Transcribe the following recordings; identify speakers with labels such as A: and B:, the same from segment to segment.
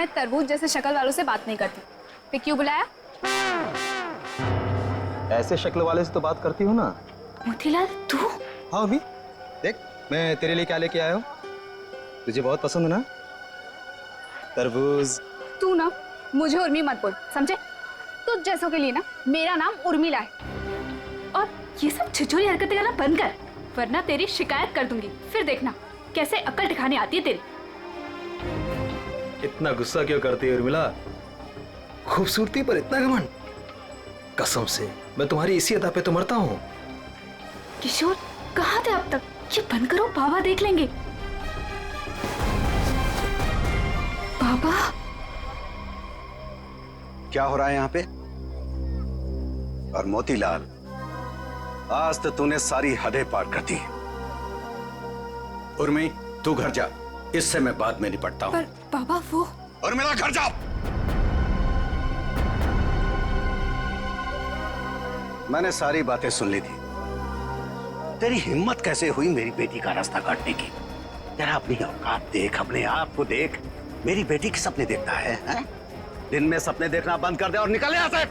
A: मैं तरबूज जैसे शक्ल वालों से बात नहीं करती। फिर क्यों बुलाया?
B: ऐसे शक्ल वाले से तो बात करती हूँ ना।
A: मोतीलाल तू?
B: हाँ अभी देख, मैं तेरे लिए क्या लेके आया हूँ। तुझे बहुत पसंद है ना तरबूज।
A: तू ना मुझे उर्मी मत बोल, समझे? तुझ जैसों के लिए ना मेरा नाम उर्मिला है। और ये सब छिछोरी हरकतें करना बंद कर, वरना तेरी शिकायत कर दूंगी। फिर देखना कैसे अक्ल ठिकाने आती है तेरी।
B: इतना गुस्सा क्यों करती है उर्मिला? खूबसूरती पर इतना घमंड? कसम से मैं तुम्हारी इसी अदा पे तो मरता हूँ।
A: किशोर कहाँ थे अब तक? ये बंद करो, बाबा देख लेंगे। बाबा
C: क्या हो रहा है यहाँ पे? और मोतीलाल, आज तो तूने सारी हदें पार कर दी। उर्मी तू घर जा, इससे मैं बाद में निपटता हूँ।
A: पर बाबा वो।
C: उर्मिला घर जा। मैंने सारी बातें सुन ली थी। तेरी हिम्मत कैसे हुई मेरी बेटी का रास्ता काटने की? तेरा अपनी औकात देख, अपने आप को देख। मेरी बेटी के सपने देखता है? दिन में सपने देखना बंद कर दे और निकल यहाँ से।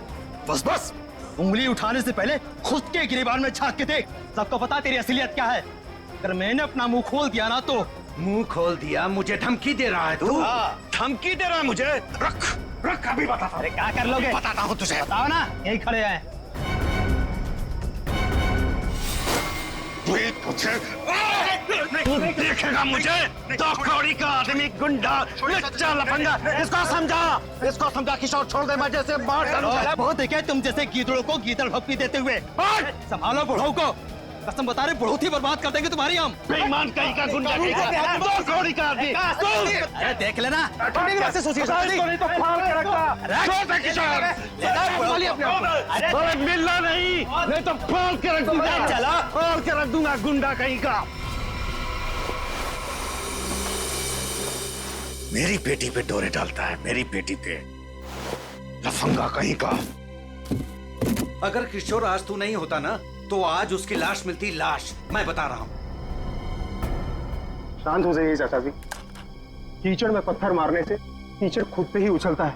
B: बस बस, उंगली उठाने से पहले खुद के गिरेबान में झांक के देख। सबको पता तेरी असलियत क्या है। अगर मैंने अपना मुंह खोल दिया ना तो।
C: मुंह खोल दिया? मुझे धमकी दे रहा है तू? धमकी दे रहा है मुझे? रख रख, अभी बताता हूं।
B: अरे क्या कर लोगे?
C: बताता हूँ तुझे।
B: बताओ ना, यही खड़े हैं।
C: देखेगा मुझे? दो कौड़ी का आदमी, गुंडा, लच्चा लफंगा। इसको समझा किशोर, छोड़ दे, मैं जैसे मार डालूंगा।
B: बहुत देखे तुम जैसे गीदड़ों को गीदड़ भक्ति देते हुए। संभालो बुढ़ऊ को, कसम बता रहे बहुत ही बर्बाद कर देंगे तुम्हारी हम।
C: बेईमान कहीं का, गुंडा कहीं का, दो कौड़ी का आदमी।
B: अरे देख लेना, कैसे सोचिए
C: मिलना नहीं तो फाड़ के रख दूंगा।
B: चलो
C: फाड़ के रख दूंगा, गुंडा कहीं का। मेरी बेटी पे डोरे डालता है, मेरी बेटी पे, लफंगा कहीं का।
D: अगर किशोर आज तू नहीं होता ना तो आज उसकी लाश मिलती, लाश, मैं बता रहा हूं।
E: शांत हो जाइए चाचा जी। कीचड़ में पत्थर मारने से कीचड़ खुद पे ही उछलता है।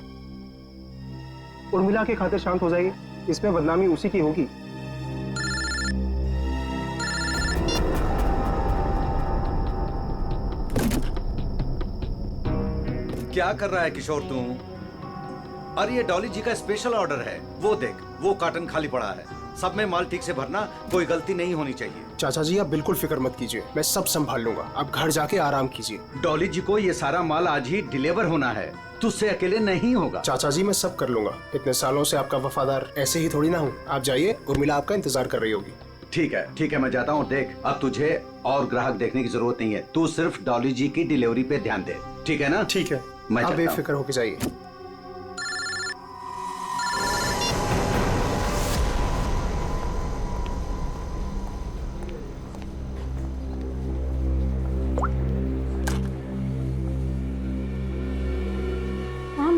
E: उर्मिला के खातिर शांत हो जाइए, इसमें बदनामी उसी की होगी।
D: क्या कर रहा है किशोर तू? अरे ये डॉली जी का स्पेशल ऑर्डर है, वो देख, वो कार्टन खाली पड़ा है। सब में माल ठीक से भरना, कोई गलती नहीं होनी चाहिए।
E: चाचा जी आप बिल्कुल फिक्र मत कीजिए, मैं सब संभाल लूंगा। आप घर जाके आराम कीजिए।
D: डॉली जी को ये सारा माल आज ही डिलीवर होना है, तुझसे अकेले नहीं होगा।
E: चाचा जी मैं सब कर लूंगा, इतने सालों से आपका वफादार ऐसे ही थोड़ी ना हूँ। आप जाइए, उर्मिला आपका इंतजार कर रही होगी।
D: ठीक है मैं जाता हूँ। देख, अब तुझे और ग्राहक देखने की जरूरत नहीं है, तू सिर्फ डॉली जी की डिलीवरी पे ध्यान दे, ठीक है ना?
E: ठीक है,
D: मैं
E: आप बेफिक्र होके जाइए।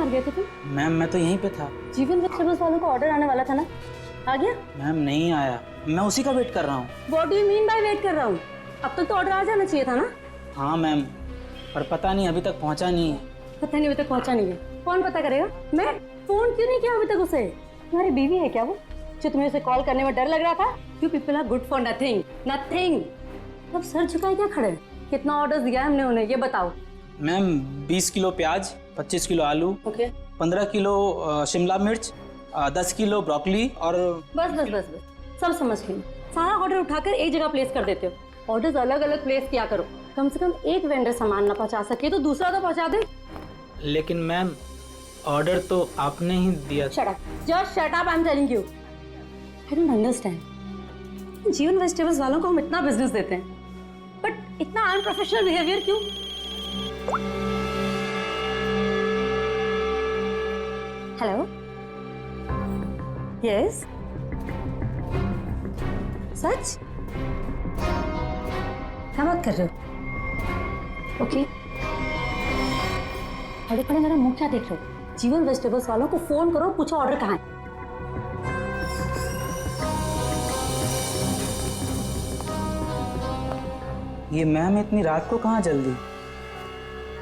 F: गए थे तुम?
G: मैम मैं तो यहीं पे था।
F: जीवन वेजिटेबल्स वालों को ऑर्डर आने वाला था ना, आ गया?
G: मैम नहीं आया, मैं उसी का वेट कर रहा हूँ।
F: What do you mean by wait कर रहा हूँ? अब तक तो ऑर्डर आ जाना चाहिए था ना?
G: हाँ मैम, पर पता नहीं अभी तक पहुँचा नहीं है।
F: पता नहीं अभी तक पहुँचा नहीं है, कौन पता करेगा? मैं फोन क्यों नहीं किया अभी तक उसे? तुम्हारी बीवी है क्या वो, जो तुम्हें उसे कॉल करने में डर लग रहा था? You people are good for nothing, nothing। अब सर झुकाए क्या खड़े? कितना ऑर्डर दिया है हमने उन्हें, ये बताओ।
G: मैम 20 किलो प्याज, 25 किलो आलू,
F: ओके,
G: 15 किलो शिमला मिर्च, 10 किलो ब्रोकली और
F: बस सब समझ गई। सारा ऑर्डर उठाकर एक जगह प्लेस कर देते हो। ऑर्डर्स अलग अलग प्लेस किया करो, कम से कम एक वेंडर सामान ना पहुंचा सके तो दूसरा तो पहुंचा दे।
G: लेकिन मैम ऑर्डर तो आपने ही दिया।
F: Shut up, just shut up, I am telling you. I don't understand, जीवन वेजिटेबल्स वालों को हम इतना बिजनेस देते हैं, बट इतना अनप्रोफेशनल बिहेवियर क्यों? हेलो, यस, सच? क्या बात कर रहे हो? ओके, खड़े खड़े मेरा मुंह क्या देख रहे हो? जीवन वेजिटेबल्स वालों को फोन करो, पूछो ऑर्डर कहाँ है।
G: ये मैम इतनी रात को कहाँ जल्दी?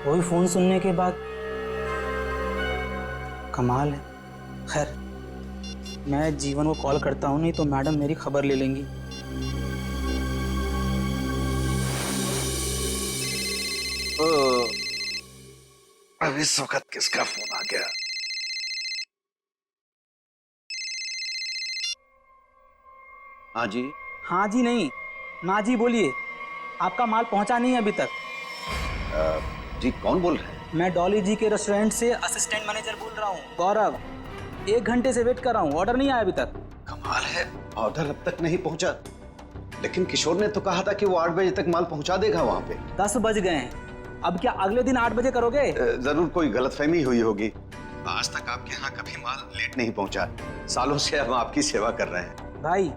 G: वही फोन सुनने के बाद कमाल है। खैर, मैं जीवन को कॉल करता हूँ, नहीं तो मैडम मेरी खबर ले लेंगी।
C: अब इस वक्त किसका फोन आ गया? हाँ जी।
G: हाँ जी नहीं, ना जी बोलिए। आपका माल पहुंचा नहीं है अभी तक।
C: जी कौन बोल रहे हैं?
G: मैं डॉली जी के रेस्टोरेंट से असिस्टेंट मैनेजर बोल रहा हूँ, गौरव। 1 घंटे से वेट कर रहा हूँ, ऑर्डर नहीं आया अभी तक।
C: कमाल है, ऑर्डर अब तक नहीं पहुंचा। लेकिन किशोर ने तो कहा था कि वो 8 बजे तक माल पहुंचा देगा वहां पे।
G: 10 बज गए हैं, अब क्या अगले दिन 8 बजे करोगे?
C: जरूर कोई गलतफहमी हुई होगी। आज तक आपके यहाँ कभी माल लेट नहीं पहुंचा। सालों से हम आपकी सेवा कर रहे हैं।
G: भाई,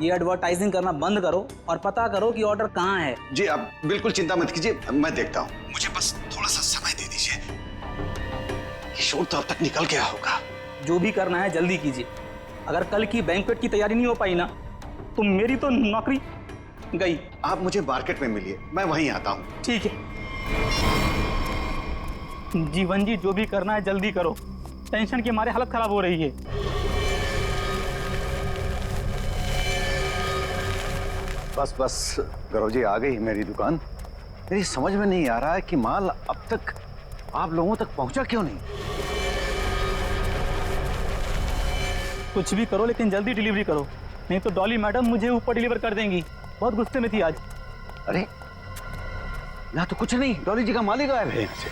G: ये एडवर्टाइजिंग करना बंद करो और पता करो कि ऑर्डर कहाँ है।
C: जी आप बिल्कुल चिंता मत कीजिए, मैं देखता हूँ। मुझे बस थोड़ा सा समय दे दीजिए। किशोर तो अब तक निकल गया होगा।
G: जो भी करना है जल्दी कीजिए। अगर कल की बैंक्वेट की तैयारी नहीं हो पाई ना, तो मेरी तो नौकरी गई।
C: आप मुझे मार्केट में मिलिए, मैं वहीं आता हूँ।
G: ठीक है जीवन जी, जो भी करना है जल्दी करो। टेंशन के मारे हालत खराब हो रही है।
C: बस बस गौरव जी, आ गई मेरी दुकान। मेरी समझ में नहीं आ रहा है कि माल अब तक आप लोगों तक पहुंचा क्यों नहीं।
G: कुछ भी करो लेकिन जल्दी डिलीवरी करो, नहीं तो डॉली मैडम मुझे ऊपर डिलीवर कर देंगी। बहुत गुस्से में थी आज।
C: अरे यहाँ तो कुछ नहीं, डॉली जी का माल ही गायब है यहाँ से।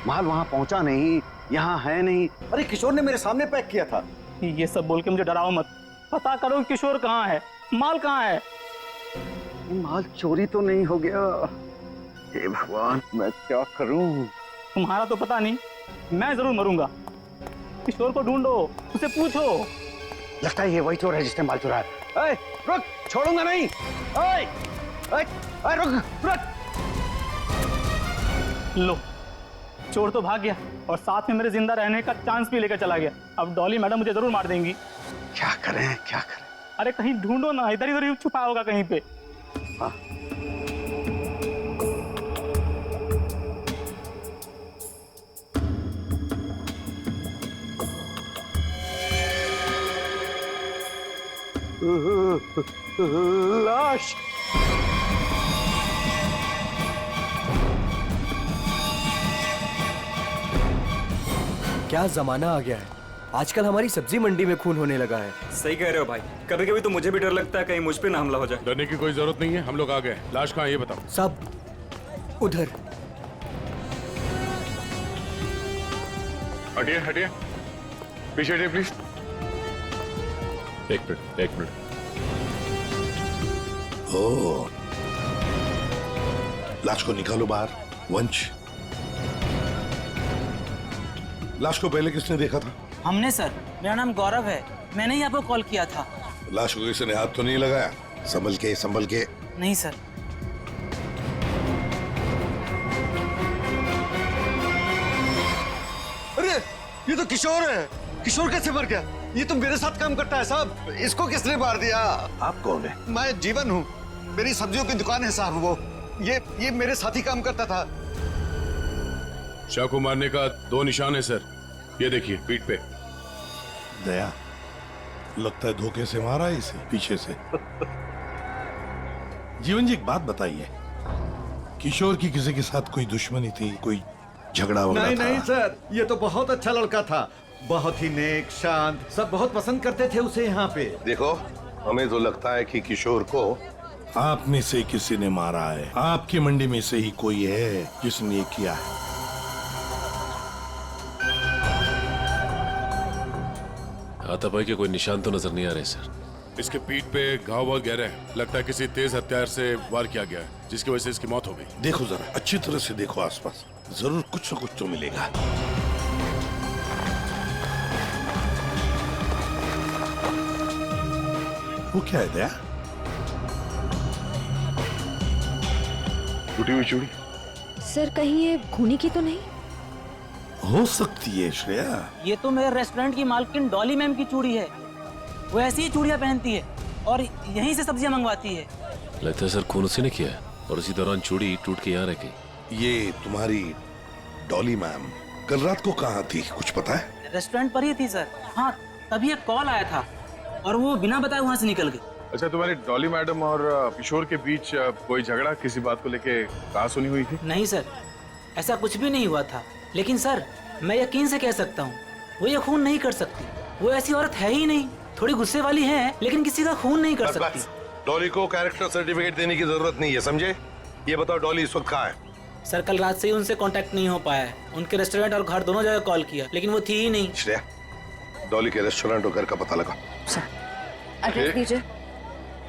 C: माल वहां पहुंचा नहीं, यहाँ है नहीं। अरे किशोर ने मेरे सामने पैक किया था।
G: ये सब बोल के मुझे डराओ मत। पता करो किशोर कहाँ है, माल कहाँ है।
C: माल चोरी तो नहीं हो गया? हे भगवान, मैं क्या करूं?
G: तुम्हारा तो पता नहीं, मैं जरूर मरूंगा। किशोर को ढूंढो, उसे पूछो।
C: लगता है ये वही चोर है जिसने माल चुराया। ए, रुक, छोड़ूंगा नहीं। ए, ए, ए, रुक, रुक।
G: लो, चोर तो भाग गया और साथ में मेरे जिंदा रहने का चांस भी लेकर चला गया। अब डॉली मैडम मुझे जरूर मार देंगी।
C: क्या करें, क्या करें?
G: अरे कहीं ढूंढो ना, इधर इधर ही छुपा होगा कहीं पे।
C: हाँ। लाश।
H: क्या जमाना आ गया है, आजकल हमारी सब्जी मंडी में खून होने लगा है।
I: सही कह रहे हो भाई, कभी कभी तो मुझे भी डर लगता है कहीं मुझ पे ना हमला हो जाए।
J: डरने की कोई जरूरत नहीं है, हम लोग आ गए। लाश कहाँ है ये बताओ।
H: सब उधर।
J: हटिए हटिए, पीछे हटिए प्लीज। एक मिनट, एक मिनट।
K: ओह, लाश को निकालो बाहर। वंश, लाश को पहले किसने देखा था?
G: हमने सर, मेरा नाम गौरव है, मैंने ही आपको कॉल किया था।
K: लाश को किसी ने हाथ तो नहीं लगाया? संभल के, संभल के।
G: नहीं सर।
C: अरे ये तो किशोर है। किशोर कैसे मर गया? ये तो मेरे साथ काम करता है साहब। इसको किसने मार दिया?
K: आप कौन है?
C: मैं जीवन हूँ, मेरी सब्जियों की दुकान है साहब। वो ये मेरे साथ ही काम करता था।
J: शाह को मारने का 2 निशान है सर, ये देखिए पीठ पे।
K: दया, लगता है धोखे से मारा है इसे, पीछे से। जीवन जी, एक बात बताइए, किशोर की किसी के साथ कोई दुश्मनी थी, कोई झगड़ा वगैरह
D: नहीं
K: था?
D: नहीं सर, ये तो बहुत अच्छा लड़का था, बहुत ही नेक, शांत, सब बहुत पसंद करते थे उसे यहाँ पे।
K: देखो, हमें तो लगता है कि किशोर को आप में से किसी ने मारा है। आपकी मंडी में से ही कोई है जिसने ये किया है।
L: हाथापाई के कोई निशान तो नजर नहीं आ रहे सर।
J: इसके पीठ पे घाव बहुत गहरे हैं, लगता है किसी तेज हथियार से वार किया गया है, जिसकी वजह से इसकी मौत हो गई।
K: देखो जरा, अच्छी तरह से देखो आसपास, जरूर कुछ न कुछ तो मिलेगा। वो क्या है दया?
J: टूटी हुई चूड़ी।
M: सर कहीं ये खूनी की तो नहीं?
K: हो सकती है श्रेया।
G: ये तो मेरे रेस्टोरेंट की मालकिन डॉली मैम की चूड़ी है। वो ऐसी ही चूड़ियां पहनती है और यहीं से सब्जियां मंगवाती है।
L: लगता है सर खून उसी ने किया है और उसी दौरान चूड़ी टूट के यहाँ रह गई।
K: ये तुम्हारी डॉली मैम कल रात को कहाँ थी, कुछ पता है?
G: रेस्टोरेंट पर ही थी सर। हाँ, तभी एक कॉल आया था और वो बिना बताए वहाँ से निकल गए।
J: अच्छा, तुम्हारी डॉली मैडम और किशोर के बीच कोई झगड़ा किसी बात को लेके कहाँ सुनी हुई थी?
G: नहीं सर, ऐसा कुछ भी नहीं हुआ था। लेकिन सर, मैं यकीन से कह सकता हूँ, वो ये खून नहीं कर सकती। वो ऐसी औरत है ही नहीं। थोड़ी गुस्से वाली है, लेकिन किसी का खून नहीं कर सकती।
K: डॉली को कैरेक्टर सर्टिफिकेट देने की जरूरत नहीं है, समझे? ये बताओ डॉली इस वक्त कहाँ है?
G: सर, कल रात से ही उनसे कांटेक्ट नहीं हो पाया है। उनके रेस्टोरेंट और घर दोनों जगह कॉल किया, लेकिन वो थी ही नहीं।
K: श्रेया, डॉली के रेस्टोरेंट और घर का पता लगा।
M: एड्रेस दीजिए।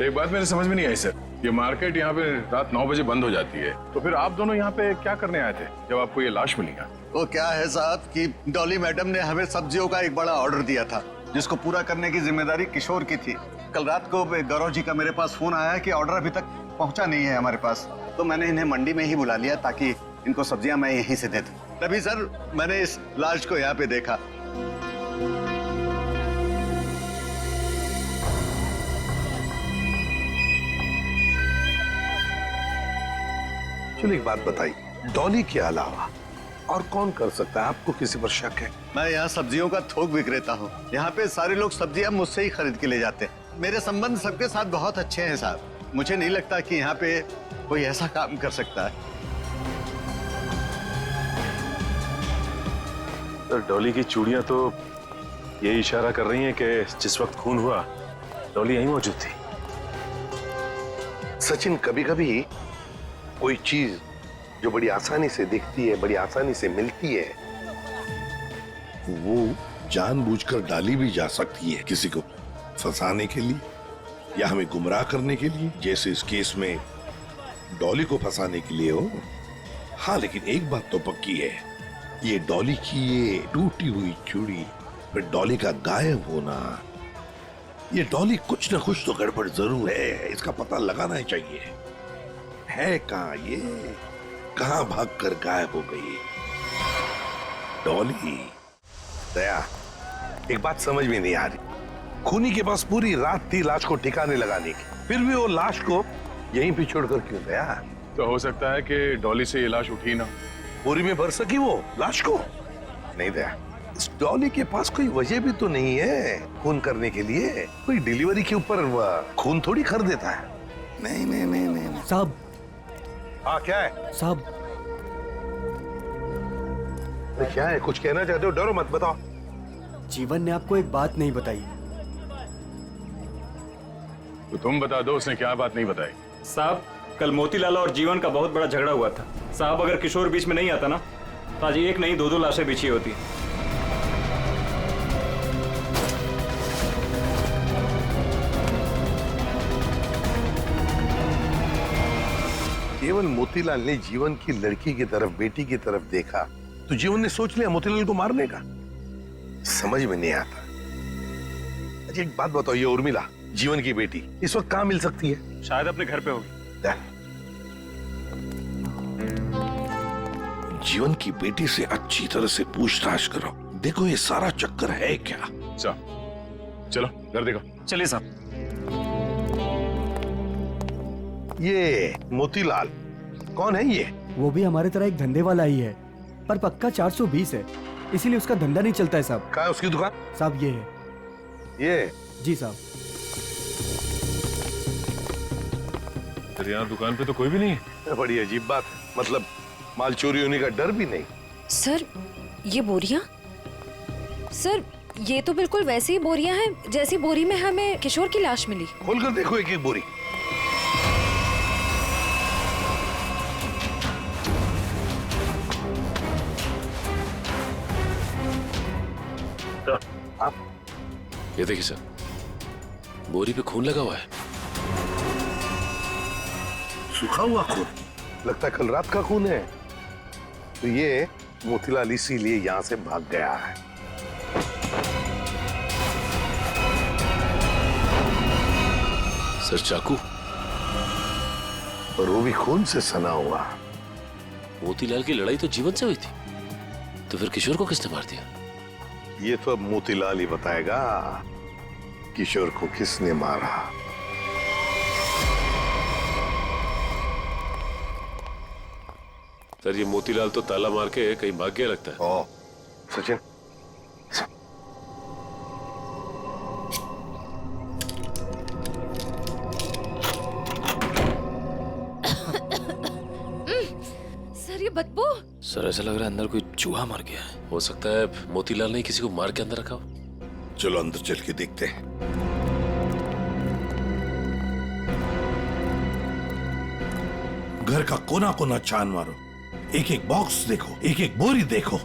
J: एक बात मेरे समझ में नहीं आई सर, ये मार्केट यहाँ पे रात 9 बजे बंद हो जाती है, तो फिर आप दोनों यहाँ पे क्या करने आए थे जब आपको ये लाश मिली?
C: वो क्या है साहब कि डॉली मैडम ने हमें सब्जियों का एक बड़ा ऑर्डर दिया था, जिसको पूरा करने की जिम्मेदारी किशोर की थी। कल रात को गौरव जी का मेरे पास फोन आया कि ऑर्डर अभी तक पहुंचा नहीं है हमारे पास, तो मैंने इन्हें मंडी में ही बुला लिया ताकि इनको सब्जियां मैं यहीं से दे दूं। तभी सर मैंने इस लाश को यहाँ पे देखा।
K: चलो एक बात बताइए, डॉली के अलावा और कौन कर सकता है? आपको किसी पर शक है?
C: मैं यहाँ सब्जियों का थोक विक्रेता हूँ। यहाँ पे सारे लोग सब्जियां मुझसे ही खरीद के ले जाते हैं। मेरे संबंध सबके साथ बहुत अच्छे हैं साहब। मुझे नहीं लगता कि यहाँ पे कोई ऐसा काम कर सकता है।
N: तो डॉली की चूड़ियां तो ये इशारा कर रही हैं कि जिस वक्त खून हुआ डॉली यहीं मौजूद थी।
K: सचिन, कभी कभी कोई चीज जो बड़ी आसानी से दिखती है, बड़ी आसानी से मिलती है, वो जानबूझकर डाली भी जा सकती है किसी को फंसाने के लिए या हमें गुमराह करने के लिए, जैसे इस केस में डॉली को फंसाने के लिए हो। हाँ, लेकिन एक बात तो पक्की है, ये डॉली की ये टूटी हुई चूड़ी, फिर डॉली का गायब होना, ये डॉली कुछ न कुछ तो गड़बड़ जरूर है। इसका पता लगाना ही चाहिए। है कहाँ ये? कहाँ भागकर गायब हो गई डॉली? दया, एक बात समझ में नहीं आ रही। खूनी के पास पूरी रात थी लाश को ठिकाने लगाने की, फिर भी वो लाश को यहीं पे छोड़कर क्यों गया?
J: तो हो सकता है कि डॉली से ये लाश उठी ना,
K: बोरी में भर सकी वो लाश को। नहीं दया, इस डॉली के पास कोई वजह भी तो नहीं है खून करने के लिए। कोई डिलीवरी के ऊपर खून थोड़ी कर देता है। नहीं नहीं नहीं नहीं
H: साहब।
K: हाँ, क्या है
H: साहब?
K: क्या है? कुछ कहना चाहते हो? डरो मत, बताओ।
H: जीवन ने आपको एक बात नहीं बताई।
J: तो तुम बता दो, उसने क्या बात नहीं बताई?
I: साहब, कल मोतीलाल और जीवन का बहुत बड़ा झगड़ा हुआ था। साहब, अगर किशोर बीच में नहीं आता ना, तो आज एक नहीं दो लाशें बिछी होती।
K: केवल मोतीलाल ने जीवन की लड़की की तरफ, बेटी की तरफ देखा तो जीवन ने सोच लिया मोतीलाल को मारने का। समझ में नहीं आता। अच्छा एक बात बताओ, ये उर्मिला जीवन की बेटी इस वक्त कहाँ मिल सकती है?
I: शायद अपने घर पे होगी।
K: जीवन की बेटी से अच्छी तरह से पूछताछ करो, देखो ये सारा चक्कर है क्या।
J: चलो घर देखो।
I: चलिए साहब।
K: ये मोतीलाल कौन है ये?
H: वो भी हमारे तरह एक धंधे वाला ही है, पर पक्का 420 है, इसीलिए उसका धंधा नहीं चलता है साहब।
K: कहाँ है उसकी दुकान?
H: साहब ये है।
K: ये?
H: जी साहब।
J: तेरे यहाँ दुकान पे तो कोई भी नहीं है?
K: बड़ी अजीब बात, मतलब माल चोरी होने का डर भी नहीं।
M: सर, ये बोरियां? सर, ये तो बिल्कुल वैसी ही बोरियां हैं जैसी बोरी में हमें किशोर की लाश मिली।
K: खोलकर देखो एक एक बोरी।
L: आप ये देखिए सर, बोरी पे खून लगा हुआ है।
K: सूखा हुआ खून? लगता है कल रात का खून है। तो ये मोतीलाल इसीलिए यहाँ से भाग गया है।
L: सर चाकू?
K: और वो भी खून से सना हुआ।
L: मोतीलाल की लड़ाई तो जीवन से हुई थी, तो फिर किशोर को किसने मार दिया?
K: ये तो अब मोतीलाल ही बताएगा किशोर को किसने मारा।
L: सर, ये मोतीलाल तो ताला मार के कहीं भाग गया लगता है।
K: ओ, सचिन
M: बदबू।
L: सर ऐसा लग रहा है अंदर कोई चूहा मर गया है। हो सकता है मोतीलाल ने किसी को मार के अंदर रखा हो।
K: चलो अंदर चल के देखते हैं। घर का कोना कोना छान मारो, एक एक बॉक्स देखो, एक एक बोरी देखो।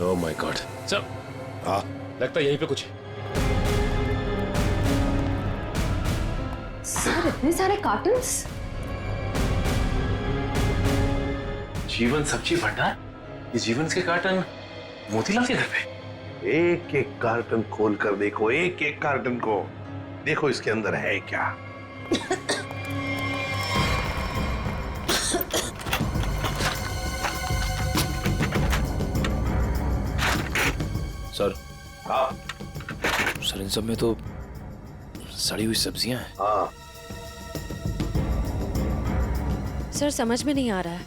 L: Oh my God. सर
K: हाँ
L: लगता है यहीं पे कुछ है।
A: सर इतने सारे कार्टन्स।
N: जीवन सब्जी भंडार, ये जीवन के कार्टन मोतीलाल के घर पे।
K: एक एक कार्टन खोल कर देखो, एक एक कार्टन को देखो, इसके अंदर है क्या।
L: सर
K: हाँ
L: सर इन सब में तो सड़ी हुई सब्जियां हैं।
K: हाँ
M: सर समझ में नहीं आ रहा है,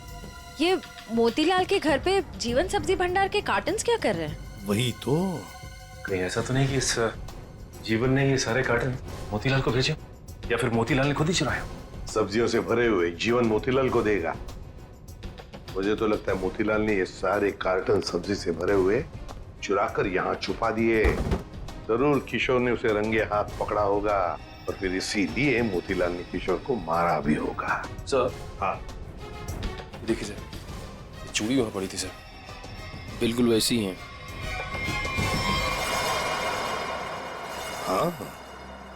M: ये मोतीलाल के घर पे जीवन सब्जी भंडार के कार्टन्स क्या कर रहे हैं?
K: वही तो।
N: कहीं ऐसा तो नहीं कि इस जीवन ने ये सारे कार्टन मोतीलाल को भेजे, या फिर मोतीलाल ने खुद ही चुराया?
K: सब्जियों से भरे हुए जीवन मोतीलाल को देगा। मुझे तो लगता है मोतीलाल ने ये सारे कार्टन सब्जी से भरे हुए चुराकर यहाँ छुपा दिए। जरूर किशोर ने उसे रंगे हाथ पकड़ा होगा और फिर इसीलिए मोतीलाल ने किशोर को मारा भी होगा।
L: सर
K: हाँ
L: देखिए सर, ये चूड़ी वहां पड़ी थी सर, बिल्कुल वैसी ही है।
K: हाँ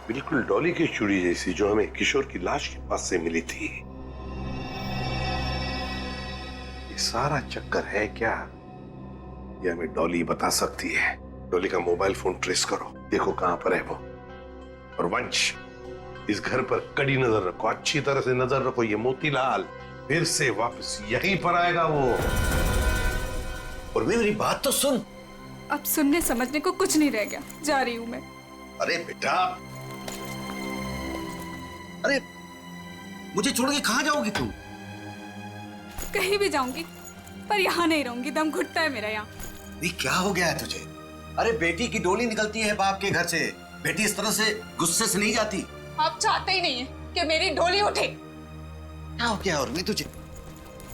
K: बिल्कुल डॉली की चूड़ी जैसी, जो हमें किशोर की लाश के पास से मिली थी। ये सारा चक्कर है क्या, ये हमें डॉली बता सकती है। डॉली का मोबाइल फोन ट्रेस करो, देखो कहां पर है वो। और वंश, इस घर पर कड़ी नजर रखो, अच्छी तरह से नजर रखो। ये मोतीलाल फिर से वापस यहीं पर आएगा वो।
C: और मेरी बात तो सुन।
A: अब सुनने समझने को कुछ नहीं रह गया, जा रही हूँ मैं।
C: अरे बेटा, अरे मुझे छोड़ के कहां जाओगी तुम?
A: कहीं भी जाऊंगी पर यहाँ नहीं रहूंगी, दम घुटता है मेरा यहाँ।
C: ये क्या हो गया है तुझे? अरे बेटी की डोली निकलती है बाप के घर से, बेटी इस तरह से गुस्से से नहीं जाती।
A: आप चाहते ही नहीं है कि मेरी डोली उठे।
C: क्या हो गया उर्मी तुझे?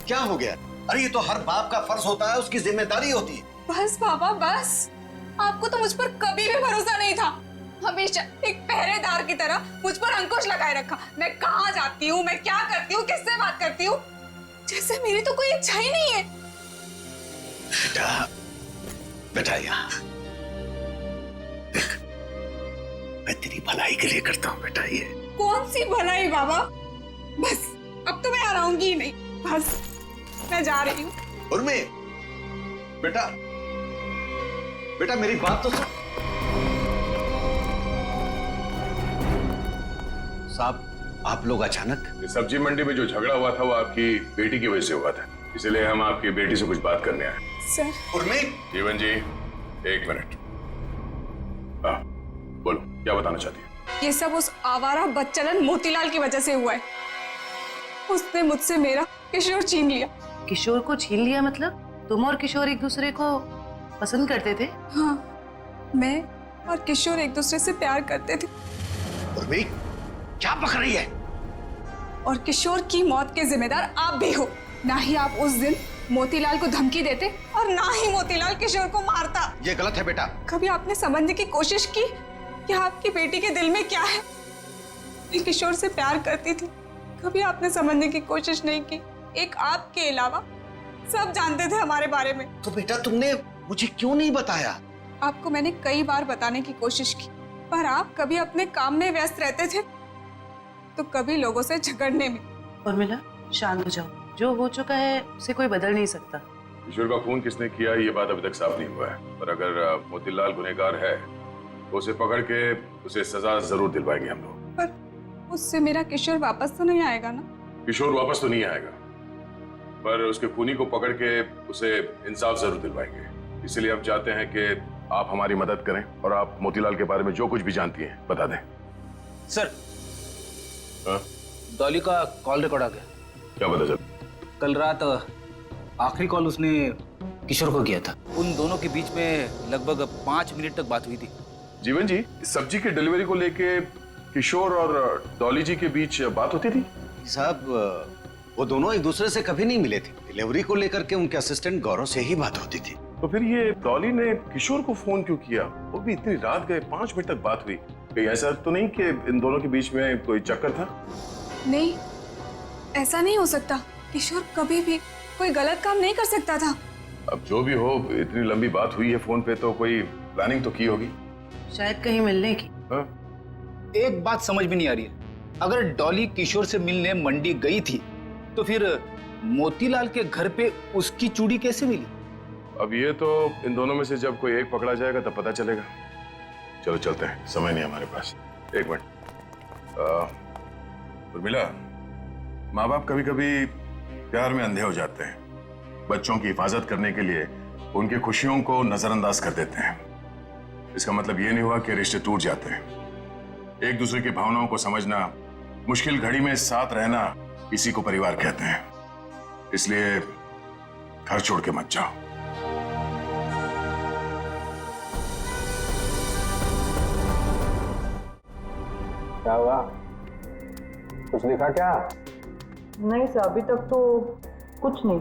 C: क्या हो गया? अरे ये तो हर बाप का फर्ज होता है, उसकी जिम्मेदारी होती है।
A: बस बाबा बस, आपको तो मुझ पर कभी भी भरोसा नहीं था। हमेशा एक पहरेदार की तरह मुझ पर अंकुश लगाए रखा। मैं कहाँ जाती हूँ, मैं क्या करती हूँ, किससे बात करती हूँ, जैसे मेरी तो कोई इच्छा ही नहीं है।
C: बेटा, बेटा यहाँ देख, मैं तेरी भलाई के लिए करता हूँ बेटा। ये
A: कौन सी भलाई बाबा, बस अब तो मैं आऊंगी ही नहीं, बस मैं जा रही हूँ।
C: उर्मी, बेटा बेटा मेरी बात तो सुन। साहब, आप लोग अचानक?
J: इस सब्जी मंडी में जो झगड़ा हुआ था वो आपकी बेटी की वजह से हुआ था, इसलिए हम आपकी बेटी से कुछ बात करने आए।
A: सर।
C: उर्मी।
J: जीवन जी, एक मिनट। बोलो, क्या बताना चाहती है?
A: ये सब उस आवारा बदचलन मोतीलाल की वजह से हुआ है। उसने मुझसे मेरा किशोर छीन लिया।
F: किशोर को छीन लिया मतलब? तुम और किशोर एक दूसरे को पसंद करते थे?
A: हाँ, मैं और किशोर एक दूसरे से प्यार करते थे।
C: उर्मी, क्या पक रही है?
A: और किशोर की मौत के जिम्मेदार आप भी हो। ना ही आप उस दिन मोतीलाल को धमकी देते और ना ही मोतीलाल किशोर को मारता।
C: ये गलत है बेटा।
A: कभी आपने समझने की कोशिश की कि आपकी बेटी के दिल में क्या है? मैं किशोर से प्यार करती थी, कभी आपने समझने की कोशिश नहीं की। एक आपके अलावा सब जानते थे हमारे बारे में।
C: तो बेटा तुमने मुझे क्यों नहीं बताया?
A: आपको मैंने कई बार बताने की कोशिश की, पर आप कभी अपने काम में व्यस्त रहते थे तो कभी लोगों से झगड़ने में।
F: उर्मिला, शांत हो जाओ, जो हो चुका है उसे कोई बदल नहीं सकता।
J: किशोर का खून किसने किया ये बात अभी तक साफ नहीं हुआ है, पर अगर मोतीलाल गुनहगार है तो उसे पकड़ के उसे सजा जरूर दिलवाएंगे हम लोग।
A: पर उससे मेरा किशोर वापस तो नहीं आएगा ना?
J: किशोर वापस तो नहीं आएगा, पर उसके खूनी को पकड़ के उसे इंसाफ जरूर दिलवाएंगे। इसलिए हम चाहते हैं कि आप हमारी मदद करें और आप मोतीलाल के बारे में जो कुछ भी जानती हैं बता दें।
G: सर,
J: हाँ?
G: डॉली का कॉल रिकॉर्ड आ गया।
J: क्या पता चल?
G: कल रात आखिरी कॉल उसने किशोर को किया था। उन दोनों के बीच में लगभग 5 मिनट तक बात हुई थी।
J: जीवन जी, सब्जी की डिलीवरी को लेके किशोर और डॉली जी के बीच बात होती थी?
C: साहब, वो दोनों एक दूसरे से कभी नहीं मिले थे। डिलीवरी को लेकर के उनके असिस्टेंट गौरव से ही बात होती थी।
J: तो फिर ये डॉली ने किशोर को फोन क्यों किया? वो भी इतनी रात गए, 5 बजे तक बात हुई। कहीं ऐसा तो नहीं कि इन दोनों के बीच में कोई चक्कर था?
O: नहीं, ऐसा नहीं हो सकता। किशोर कभी भी कोई गलत काम नहीं कर सकता था।
J: अब जो भी हो, इतनी लंबी बात हुई है फोन पे, तो कोई प्लानिंग तो की होगी
P: शायद कहीं मिलने की।
J: हाँ?
Q: एक बात समझ में नहीं आ रही है, अगर डॉली किशोर से मिलने मंडी गई थी तो फिर मोतीलाल के घर पे उसकी चूड़ी कैसे मिली?
J: अब ये तो इन दोनों में से जब कोई एक पकड़ा जाएगा तब पता चलेगा। चलो चलते हैं, समय नहीं हमारे पास। एक मिनट। उर्मिला, माँ बाप कभी कभी प्यार में अंधे हो जाते हैं। बच्चों की हिफाजत करने के लिए उनकी खुशियों को नजरअंदाज कर देते हैं। इसका मतलब ये नहीं हुआ कि रिश्ते टूट जाते हैं। एक दूसरे की भावनाओं को समझना, मुश्किल घड़ी में साथ रहना, इसी को परिवार कहते हैं। इसलिए घर छोड़ के मत जाओ।
E: क्या हुआ? कुछ लिखा क्या?
P: नहीं सर, अभी तक तो कुछ नहीं।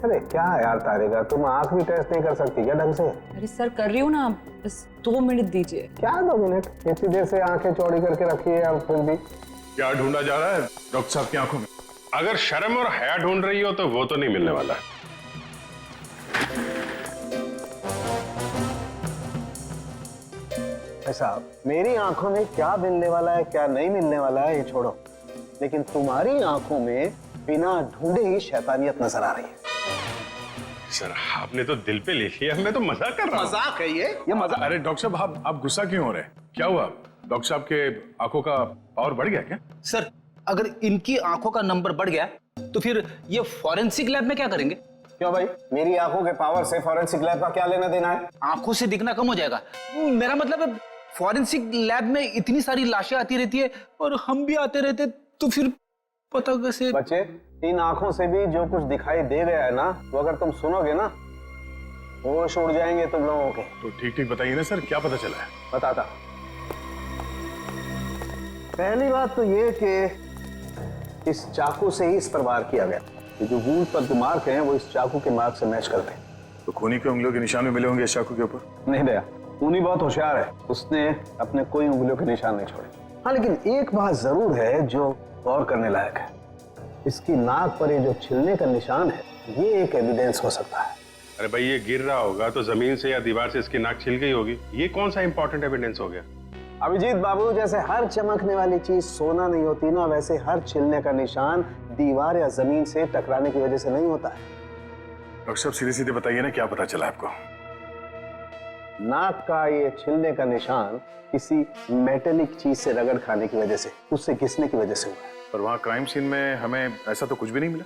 E: अरे क्या यार तारिका, तुम आंख भी टेस्ट नहीं कर सकती क्या ढंग से?
P: अरे सर कर रही हूँ ना, बस 2 मिनट दीजिए।
E: क्या 2 मिनट? इतनी देर से आंखें चौड़ी करके रखी है, अब फिर भी
J: क्या ढूंढा जा रहा है डॉक्टर साहब की आंखों में?
N: अगर शर्म और हया ढूंढ रही हो तो वो तो नहीं मिलने वाला।
E: साहब, मेरी आंखों में क्या मिलने वाला है क्या नहीं मिलने वाला है ये छोड़ो, लेकिन तुम्हारी आंखों में बिना ढूंढे ही शैतानियत नजर आ रही है।
N: सर आपने तो दिल पे ले लिया, मैं तो मजाक कर रहा हूं।
E: मजाक है ये मजाक।
J: अरे डॉक्टर साहब, आप गुस्सा क्यों हो रहे हैं? क्या हुआ? डॉक्टर साहब के आंखों का पावर बढ़ गया क्या?
Q: सर अगर इनकी आंखों का नंबर बढ़ गया तो फिर ये फॉरेंसिक लैब में क्या करेंगे?
E: क्यों भाई, मेरी आंखों के पावर से फॉरेंसिक लैब का क्या लेना देना है?
Q: आंखों से दिखना कम हो जाएगा। मेरा मतलब है फॉरेंसिक लैब में इतनी सारी लाशें आती रहती है और हम भी आते रहते, तो फिर पता कैसे?
E: बच्चे, इन आंखों से भी जो कुछ दिखाई दे गया है ना, वो अगर तुम सुनोगे ना, होश उड़ जाएंगे तुम लोगों के।
J: तो ठीक ठीक बताइए ना सर, क्या पता चला है?
E: बताता। पहली बात तो ये कि इस चाकू से ही इस पर वार किया गया। ये जो वूंड पर जो मार्क हैं वो इस चाकू के मार्क से मैच करते हैं।
J: तो खूनी के उंगलियों के निशान भी मिले होंगे इस चाकू के ऊपर?
E: नहीं दया, खूनी बहुत होशियार है, उसने अपने कोई उंगलियों के निशान नहीं छोड़े। हाँ, लेकिन एक बात जरूर है जो गौर करने लायक है। इसकी नाक पर ये जो छिलने का निशान है, ये एक एविडेंस हो सकता है।
N: अरे भाई, ये गिर रहा होगा तो जमीन से या दीवार से इसकी नाक छिल गई होगी। ये कौन सा इंपॉर्टेंट एविडेंस हो गया?
E: अभिजीत बाबू, जैसे हर चमकने वाली चीज सोना नहीं होती ना, वैसे हर छिलने का निशान दीवार या जमीन से टकराने की वजह से नहीं होता है।
J: डॉक्टर साहब सीधे सीधे बताइए ना, क्या पता चला आपको?
E: नाक का ये छिलने का निशान किसी मेटेलिक चीज से रगड़ खाने की वजह से, उससे घिसने की वजह से हुआ है।
J: पर वहाँ क्राइम सीन में हमें ऐसा तो कुछ भी नहीं मिला।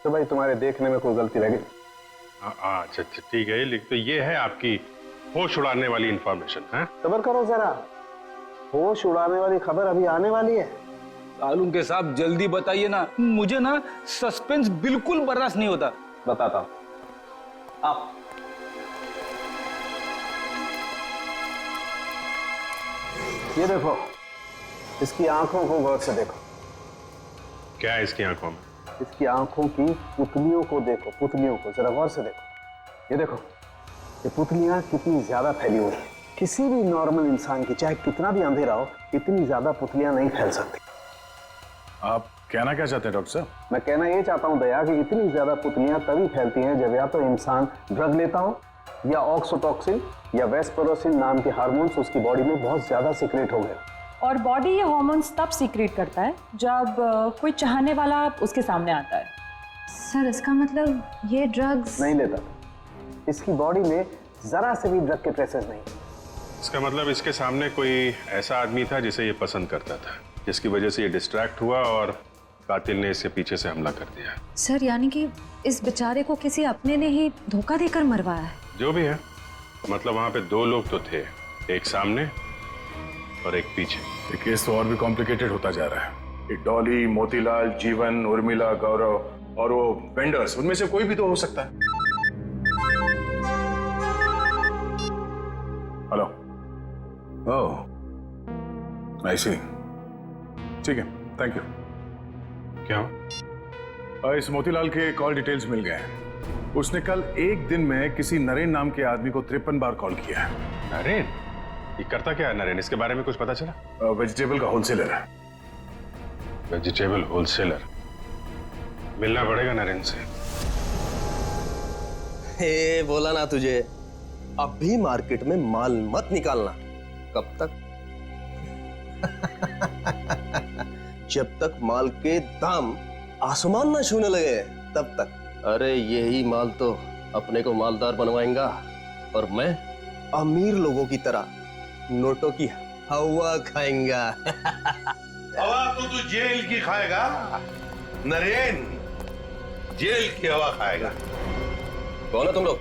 E: तो भाई तुम्हारे देखने में कोई गलती रह गई?
N: अच्छा ठीक है, लिख तो ये है आपकी होश उड़ाने वाली इंफॉर्मेशन है।
E: सब्र करो जरा, होश उड़ाने वाली खबर अभी आने वाली है।
Q: तालुम के साहब जल्दी बताइए ना, मुझे ना सस्पेंस बिल्कुल बर्दाश्त नहीं होता।
E: बताता हूं। आप ये देखो, इसकी आंखों को गौर से देखो।
N: क्या है इसकी आंखों में?
E: इसकी आंखों की पुतलियों को देखो, पुतलियों को जरा गौर से देखो। ये देखो, ये पुतलियां कितनी ज्यादा फैली हुई हैं। किसी भी नॉर्मल इंसान की, चाहे कितना भी अंधेरा हो, इतनी ज्यादा पुतलियां नहीं फैल सकती।
J: आप कहना क्या चाहते हैं डॉक्टर साहब?
E: मैं कहना ये चाहता हूं दया कि इतनी ज्यादा पुतलियां तभी फैलती हैं जब या तो इंसान ड्रग लेता हो, या ऑक्सीटोसिन या वेस्परोसिन नाम के हार्मोन्स उसकी बॉडी में बहुत ज्यादा सीक्रेट हो गए।
R: और बॉडी ये हार्मोन्स तब सीक्रेट करता है जब कोई चाहने वाला उसके सामने आता है।
M: सर इसका मतलब ये ड्रग्स
E: नहीं लेता, इसकी बॉडी में जरा से भी ड्रग के ट्रेसेस नहीं।
N: इसका मतलब इसके सामने कोई ऐसा आदमी था जिसे ये पसंद करता था, जिसकी वजह से ये डिस्ट्रैक्ट हुआ और कातिल ने इससे पीछे से हमला कर दिया।
M: सर यानी कि इस बेचारे को किसी अपने ने ही धोखा देकर मरवाया है।
N: जो भी है, मतलब वहां पे 2 लोग तो थे, एक सामने और एक पीछे।
J: ये केस तो और भी कॉम्प्लिकेटेड होता जा रहा है। ये डॉली, मोतीलाल, जीवन, उर्मिला, गौरव और वो वेंडर्स, उनमें से कोई भी तो हो सकता है। हेलो
N: ओह, आई सी। ठीक है, थैंक यू। क्या हुआ? इस मोतीलाल के कॉल डिटेल्स मिल गए हैं। उसने कल एक दिन में किसी नरेन नाम के आदमी को 53 बार कॉल किया है। नरेन? ये करता क्या है नरेन? इसके बारे में कुछ पता चला? वेजिटेबल का होलसेलर है। Vegetable wholesaler? मिलना पड़ेगा नरेन से।
S: हे, बोला ना तुझे, अब भी मार्केट में माल मत निकालना। कब तक? जब तक माल के दाम आसमान ना छूने लगे तब तक। अरे यही माल तो अपने को मालदार बनवाएगा और मैं अमीर लोगों की तरह नोटों की हवा खाएंगा।
K: हवा तो तू जेल की खाएगा नरेन, जेल की हवा खाएगा।
S: कौन है तुम लोग?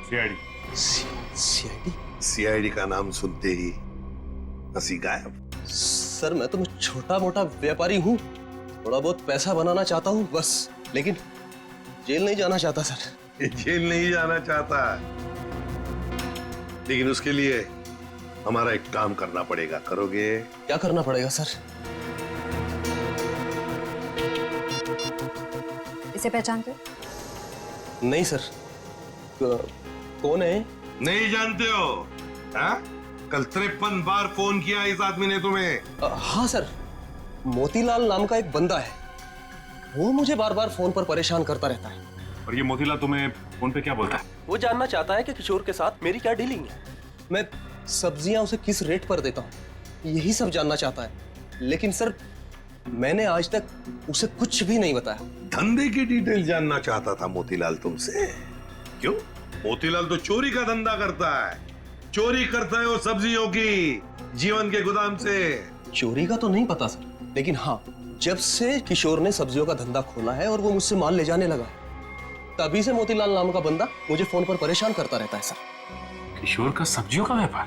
N: सीआईडी।
S: सीआईडी?
K: सीआईडी का नाम सुनते ही हंसी गायब।
S: सर मैं तो छोटा मोटा व्यापारी हूँ, थोड़ा बहुत पैसा बनाना चाहता हूँ बस, लेकिन जेल नहीं जाना चाहता सर।
K: जेल नहीं जाना चाहता, लेकिन उसके लिए हमारा एक काम करना पड़ेगा। करोगे?
S: क्या करना पड़ेगा सर?
M: इसे पहचानते हो?
S: नहीं सर। कौन है?
K: नहीं जानते हो? हाँ? कल 53 बार फोन किया इस आदमी ने तुम्हें।
S: हाँ सर, मोतीलाल नाम का एक बंदा है, वो मुझे बार बार फोन पर परेशान करता रहता है।
N: और ये मोतीलाल तुम्हें फोन पे क्या बोलता है?
S: वो जानना चाहता है कि किशोर के साथ मेरी क्या डीलिंग है, मैं सब्जियां उसे किस रेट पर देता हूँ, यही सब जानना चाहता है। लेकिन सर मैंने आज तक उसे कुछ भी नहीं बताया।
K: धंधे की डिटेल जानना चाहता था मोतीलाल तुमसे? क्यों? मोतीलाल तो चोरी का धंधा करता है। चोरी करता है वो सब्जियों की, जीवन के गोदाम से।
S: चोरी का तो नहीं पता सर, लेकिन हाँ, जब से किशोर ने सब्जियों का धंधा खोला है और वो मुझसे माल ले जाने लगा, तभी से मोतीलाल नाम का बंदा मुझे फोन पर परेशान करता रहता है सर।
N: किशोर का सब्जियों का व्यापार?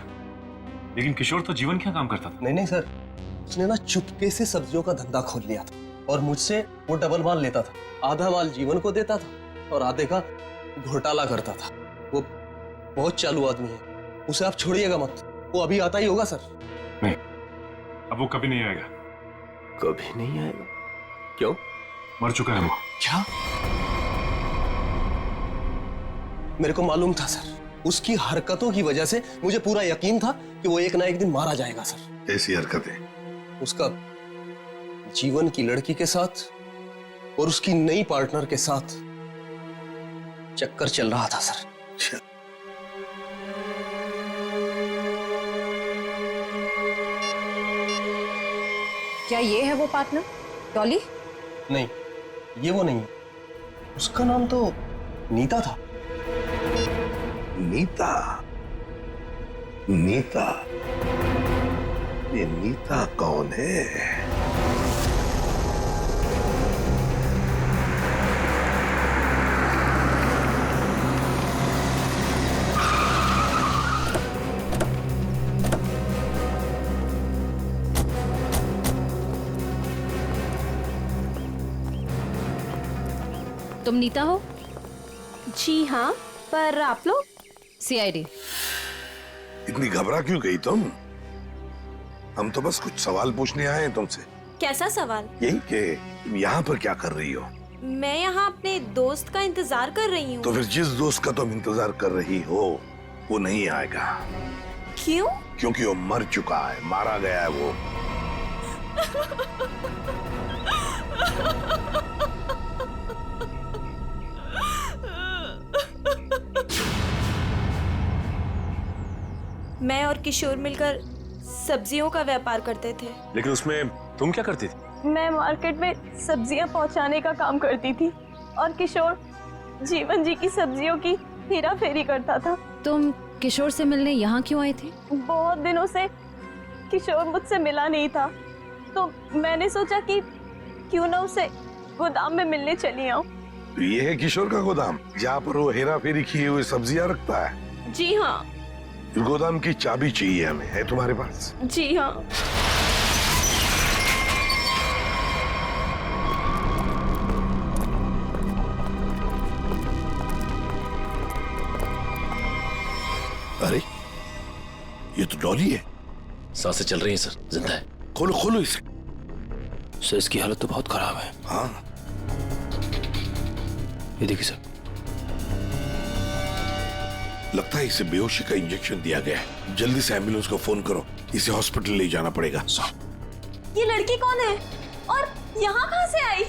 N: लेकिन किशोर तो जीवन क्या काम करता था?
S: नहीं सर, उसने ना चुपके से सब्जियों का धंधा खोल लिया था और मुझसे वो डबल माल लेता था। आधा माल जीवन को देता था और आधे का घोटाला करता था। वो बहुत चालू आदमी है, उसे आप छोड़िएगा मत, वो अभी आता ही होगा सर।
N: नहीं, अब वो कभी नहीं आएगा।
S: कभी नहीं आएगा? क्यों?
N: मर चुका है वो।
S: क्या? मेरे को मालूम था सर, उसकी हरकतों की वजह से मुझे पूरा यकीन था कि वो एक ना एक दिन मारा जाएगा सर।
K: कैसी हरकतें?
S: उसका जीवन की लड़की के साथ और उसकी नई पार्टनर के साथ चक्कर चल रहा था सर।
M: क्या ये है वो पार्टनर, डॉली?
S: नहीं, ये वो नहीं है। उसका नाम तो नीता था।
K: नीता? नीता? ये नीता कौन है?
M: तुम नीता हो?
T: जी हाँ, पर आप लोग?
M: सीआईडी।
K: इतनी घबरा क्यों गई तुम? हम तो बस कुछ सवाल पूछने आए हैं तुमसे।
T: कैसा सवाल?
K: यही कि तुम यहाँ पर क्या कर रही हो?
T: मैं यहाँ अपने दोस्त का इंतजार कर रही हूँ।
K: तो फिर जिस दोस्त का तुम इंतजार कर रही हो वो नहीं आएगा।
T: क्यों?
K: क्योंकि वो मर चुका है, मारा गया है वो।
T: मैं और किशोर मिलकर सब्जियों का व्यापार करते थे।
L: लेकिन उसमें तुम क्या करती थी?
T: मैं मार्केट में सब्जियां पहुंचाने का काम करती थी और किशोर जीवन जी की सब्जियों की हेरा फेरी करता था।
M: तुम किशोर से मिलने यहाँ क्यों आई थी?
T: बहुत दिनों से किशोर मुझसे मिला नहीं था, तो मैंने सोचा कि क्यों ना उसे गोदाम में मिलने चली आऊं।
K: तो ये है किशोर का गोदाम, जहाँ पर वो हेरा फेरी किए हुए सब्जियां रखता है?
T: जी हाँ।
K: गोदाम की चाबी चाहिए हमें, है तुम्हारे पास?
T: जी हाँ।
K: अरे ये तो डॉली है।
L: सांसें चल रही हैं सर, जिंदा है।
K: खोलो खोलो इसे।
H: सर इसकी हालत तो बहुत खराब है।
K: हाँ
H: ये देखिए सर,
K: लगता है इसे बेहोशी का इंजेक्शन दिया गया है। जल्दी से एम्बुलेंस को फोन करो, इसे हॉस्पिटल ले जाना पड़ेगा।
T: ये लड़की कौन है और यहाँ कहाँ से आई?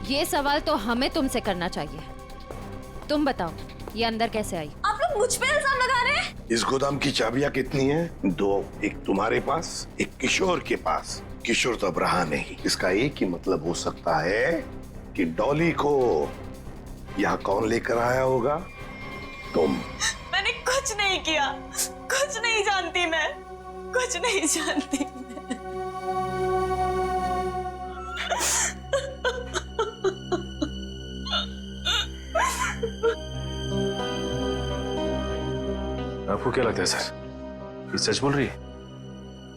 M: ये सवाल तो हमें तुमसे करना चाहिए। तुम बताओ, ये अंदर कैसे आई?
T: आप लोग मुझ पे इल्जाम लगा रहे हैं?
K: इस गोदाम की चाबियां कितनी हैं? 2, एक तुम्हारे पास, एक किशोर के पास। किशोर तो अब रहा नहीं। इसका एक ही मतलब हो सकता है कि डॉली को यहाँ कौन लेकर आया होगा? तुम।
T: मैंने कुछ नहीं किया, कुछ नहीं जानती मैं, कुछ नहीं जानती मैं।
I: आपको क्या लगता है सर, ये सच बोल रही है?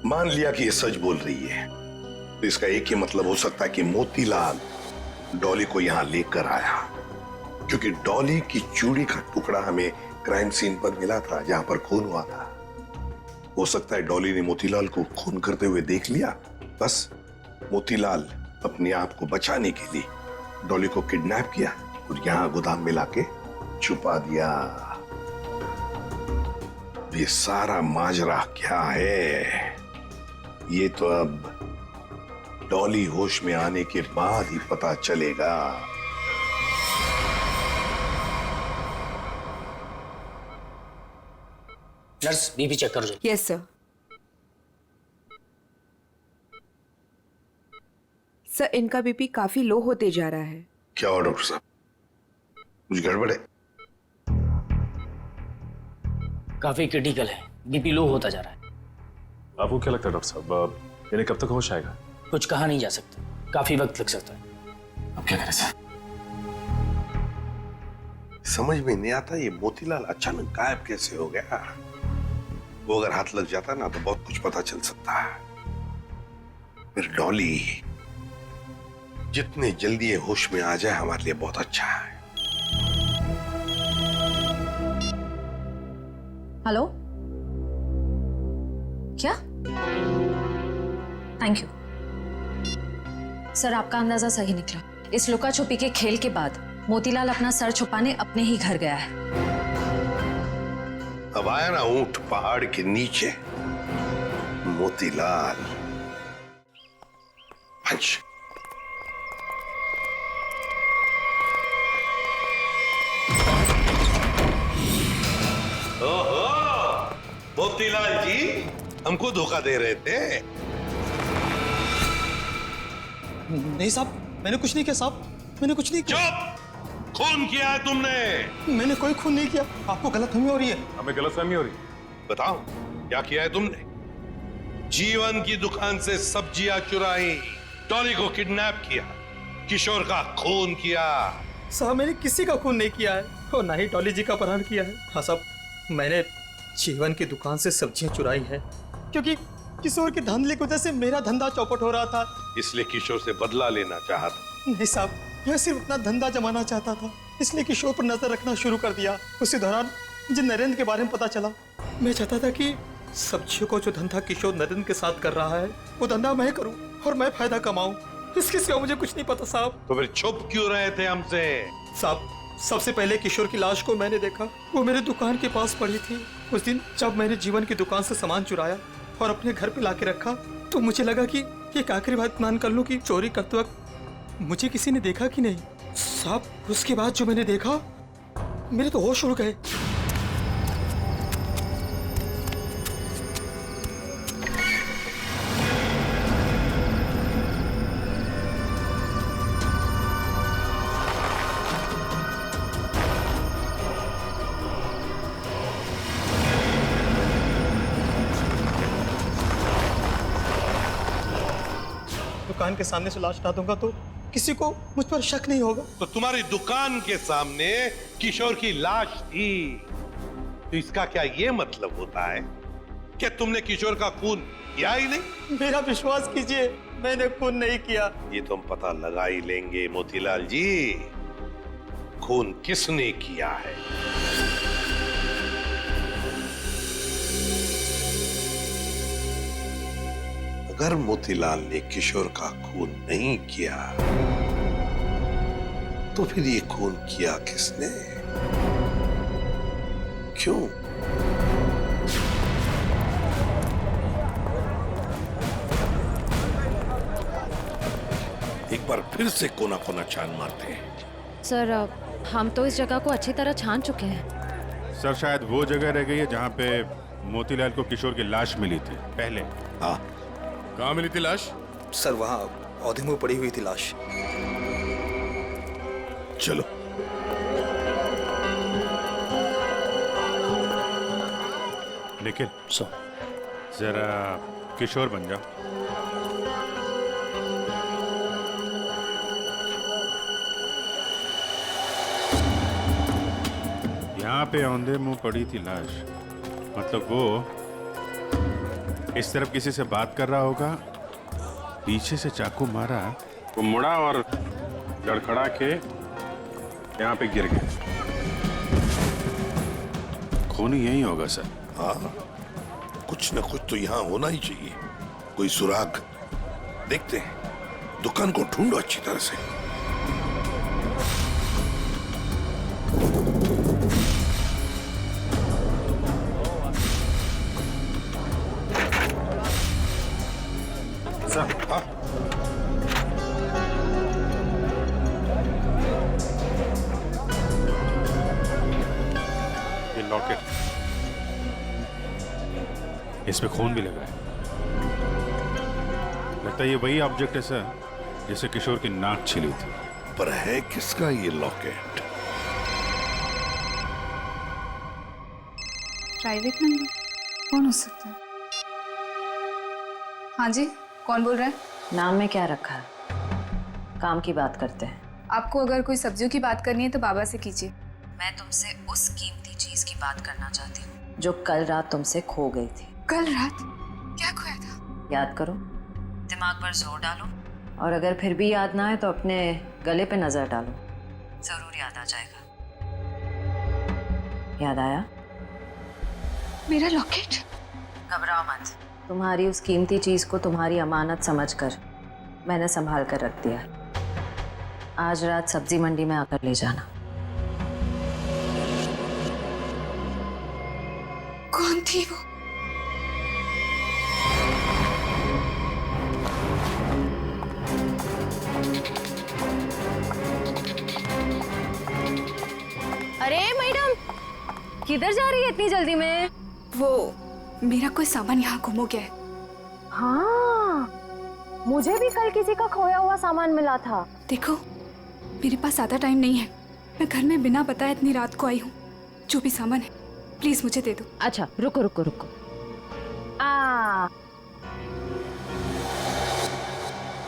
K: मान लिया कि ये सच बोल रही है, तो इसका एक ही मतलब हो सकता है कि मोतीलाल डॉली को यहाँ लेकर आया, क्योंकि डॉली की चूड़ी का टुकड़ा हमें क्राइम सीन पर मिला था, जहां पर खून हुआ था। हो सकता है डॉली ने मोतीलाल को खून करते हुए देख लिया। बस मोतीलाल अपने आप को बचाने के लिए डॉली को किडनैप किया और यहाँ गोदाम में लाके छुपा दिया। ये सारा माजरा क्या है, ये तो अब डॉली होश में आने के बाद ही पता चलेगा।
U: नर्स, बीपी चेक कर दो।
V: Yes sir. सर इनका बीपी काफी लो होते जा रहा है।
K: क्या हुआ डॉक्टर साहब, कुछ गड़बड़ है?
U: काफी क्रिटिकल है, बीपी लो होता जा रहा है।
I: आपको क्या लगता है डॉक्टर साहब, इन्हें कब तक होश आएगा?
U: कुछ कहा नहीं जा सकता, काफी वक्त लग सकता है।
I: अब क्या करें सर?
K: समझ में नहीं आता ये मोतीलाल अचानक गायब कैसे हो गया। वो अगर हाथ लग जाता ना तो बहुत कुछ पता चल सकता है। फिर डॉली जितने जल्दी ये होश में आ जाए हमारे लिए बहुत अच्छा है।
M: हेलो, क्या? थैंक यू सर, आपका अंदाजा सही निकला। इस लुका छुपी के खेल के बाद मोतीलाल अपना सर छुपाने अपने ही घर गया है।
K: अब आया ना ऊंट पहाड़ के नीचे, मोतीलाल। पंच। ओहो, मोतीलाल जी हमको धोखा दे रहे थे।
B: नहीं साहब, मैंने कुछ नहीं किया साहब, मैंने कुछ नहीं किया।
K: चुप! खून किया है तुमने।
B: मैंने कोई खून नहीं किया, आपको गलतफहमी हो रही है।
I: हमें गलतफहमी हो रही है।
K: बताओ क्या किया है तुमने? जीवन की दुकान से सब्जियां चुराई, डॉली को किडनैप किया, किशोर का खून किया।
B: साहब मैंने किसी का खून नहीं किया है और ना ही डॉली जी का अपहरण किया है। हाँ साहब, मैंने जीवन की दुकान से सब्जियां चुराई है क्योंकि किशोर के धंधे की वजह से मेरा धंधा चौपट हो रहा था,
K: इसलिए किशोर से बदला लेना चाहा था।
B: नहीं साहब, मैं सिर्फ अपना धंधा जमाना चाहता था, इसलिए किशोर पर नजर रखना शुरू कर दिया। उसी दौरान मुझे नरेंद्र के बारे में पता चला। मैं चाहता था कि सब्जियों को जो धंधा किशोर नरेंद्र के साथ कर रहा है वो धंधा मैं करूं और मैं फायदा कमाऊं। इसके सिवा मुझे कुछ नहीं पता साहब।
K: तो फिर छुप क्यों रहे थे हमसे?
B: साहब सबसे पहले किशोर की लाश को मैंने देखा, वो मेरे दुकान के पास पड़ी थी। उस दिन जब मैंने जीवन की दुकान से सामान चुराया और अपने घर पे लाके रखा तो मुझे लगा कि एक आखिरी बात मान कर लूं कि चोरी करते वक्त मुझे किसी ने देखा कि नहीं। साहब उसके बाद जो मैंने देखा मेरे तो होश उड़ गए। दुकान के सामने से लाश हटा दूंगा तो किसी को मुझ पर शक नहीं होगा।
K: तो तुम्हारी दुकान के सामने किशोर की लाश थी, तो इसका क्या ये मतलब होता है कि तुमने किशोर का खून किया ही नहीं?
B: मेरा विश्वास कीजिए, मैंने खून नहीं किया।
K: ये तो हम पता लगा ही लेंगे मोतीलाल जी, खून किसने किया है। अगर मोतीलाल ने किशोर का खून नहीं किया तो फिर ये खून किया किसने? क्यों? एक बार फिर से कोना कोना छान मारते हैं।
M: सर हम तो इस जगह को अच्छी तरह छान चुके हैं।
N: सर शायद वो जगह रह गई है जहाँ पे मोतीलाल को किशोर की लाश मिली थी पहले।
K: हाँ,
J: कहाँ मिली थी लाश?
B: सर वहाँ पौधे में पड़ी हुई थी लाश।
K: चलो।
N: निखिल जरा किशोर बन जाओ। यहाँ पे औंधे मुंह पड़ी थी लाश, मतलब वो इस तरफ किसी से बात कर रहा होगा, पीछे से चाकू मारा, वो मुड़ा और लड़खड़ा के यहाँ पे गिर गया। खून यही होगा सर।
K: हाँ, कुछ न कुछ तो यहाँ होना ही चाहिए, कोई सुराग। देखते हैं, दुकान को ढूंढो अच्छी तरह से।
N: सर, हाँ? ये लॉकेट, इसमें खून भी लगा है। लगता है ये वही ऑब्जेक्ट है सर जिसे किशोर की नाक छिली थी।
K: पर है किसका ये लॉकेट?
O: प्राइवेट नंबर कौन हो सकता है? हाँ जी, कौन बोल रहा है?
M: नाम में क्या रखा है? काम की बात करते हैं।
O: आपको अगर कोई सब्जियों की बात करनी है तो बाबा से कीजिए।
M: मैं तुमसे उस कीमती चीज की बात करना चाहती हूँ जो कल रात तुमसे खो गई थी।
O: कल रात क्या खोया था?
M: याद करो, दिमाग पर जोर डालो, और अगर फिर भी याद ना आए तो अपने गले पे नजर डालो, जरूर याद आ जाएगा। याद आया?
O: मेरा लॉकेट?
M: घबराओ मत, तुम्हारी उस कीमती चीज को तुम्हारी अमानत समझकर मैंने संभाल कर रख दिया। आज रात सब्जी मंडी में आकर ले जाना।
O: कौन थी वो?
M: अरे मैडम, किधर जा रही है इतनी जल्दी में?
O: वो मेरा कोई सामान यहाँ गुम हो गया है।
M: हाँ, मुझे भी कल किसी का खोया हुआ सामान मिला था।
O: देखो, मेरे पास ज्यादा टाइम नहीं है, मैं घर में बिना बताए इतनी रात को आई हूँ। जो भी सामान है प्लीज मुझे दे दो।
M: अच्छा रुको रुको रुको।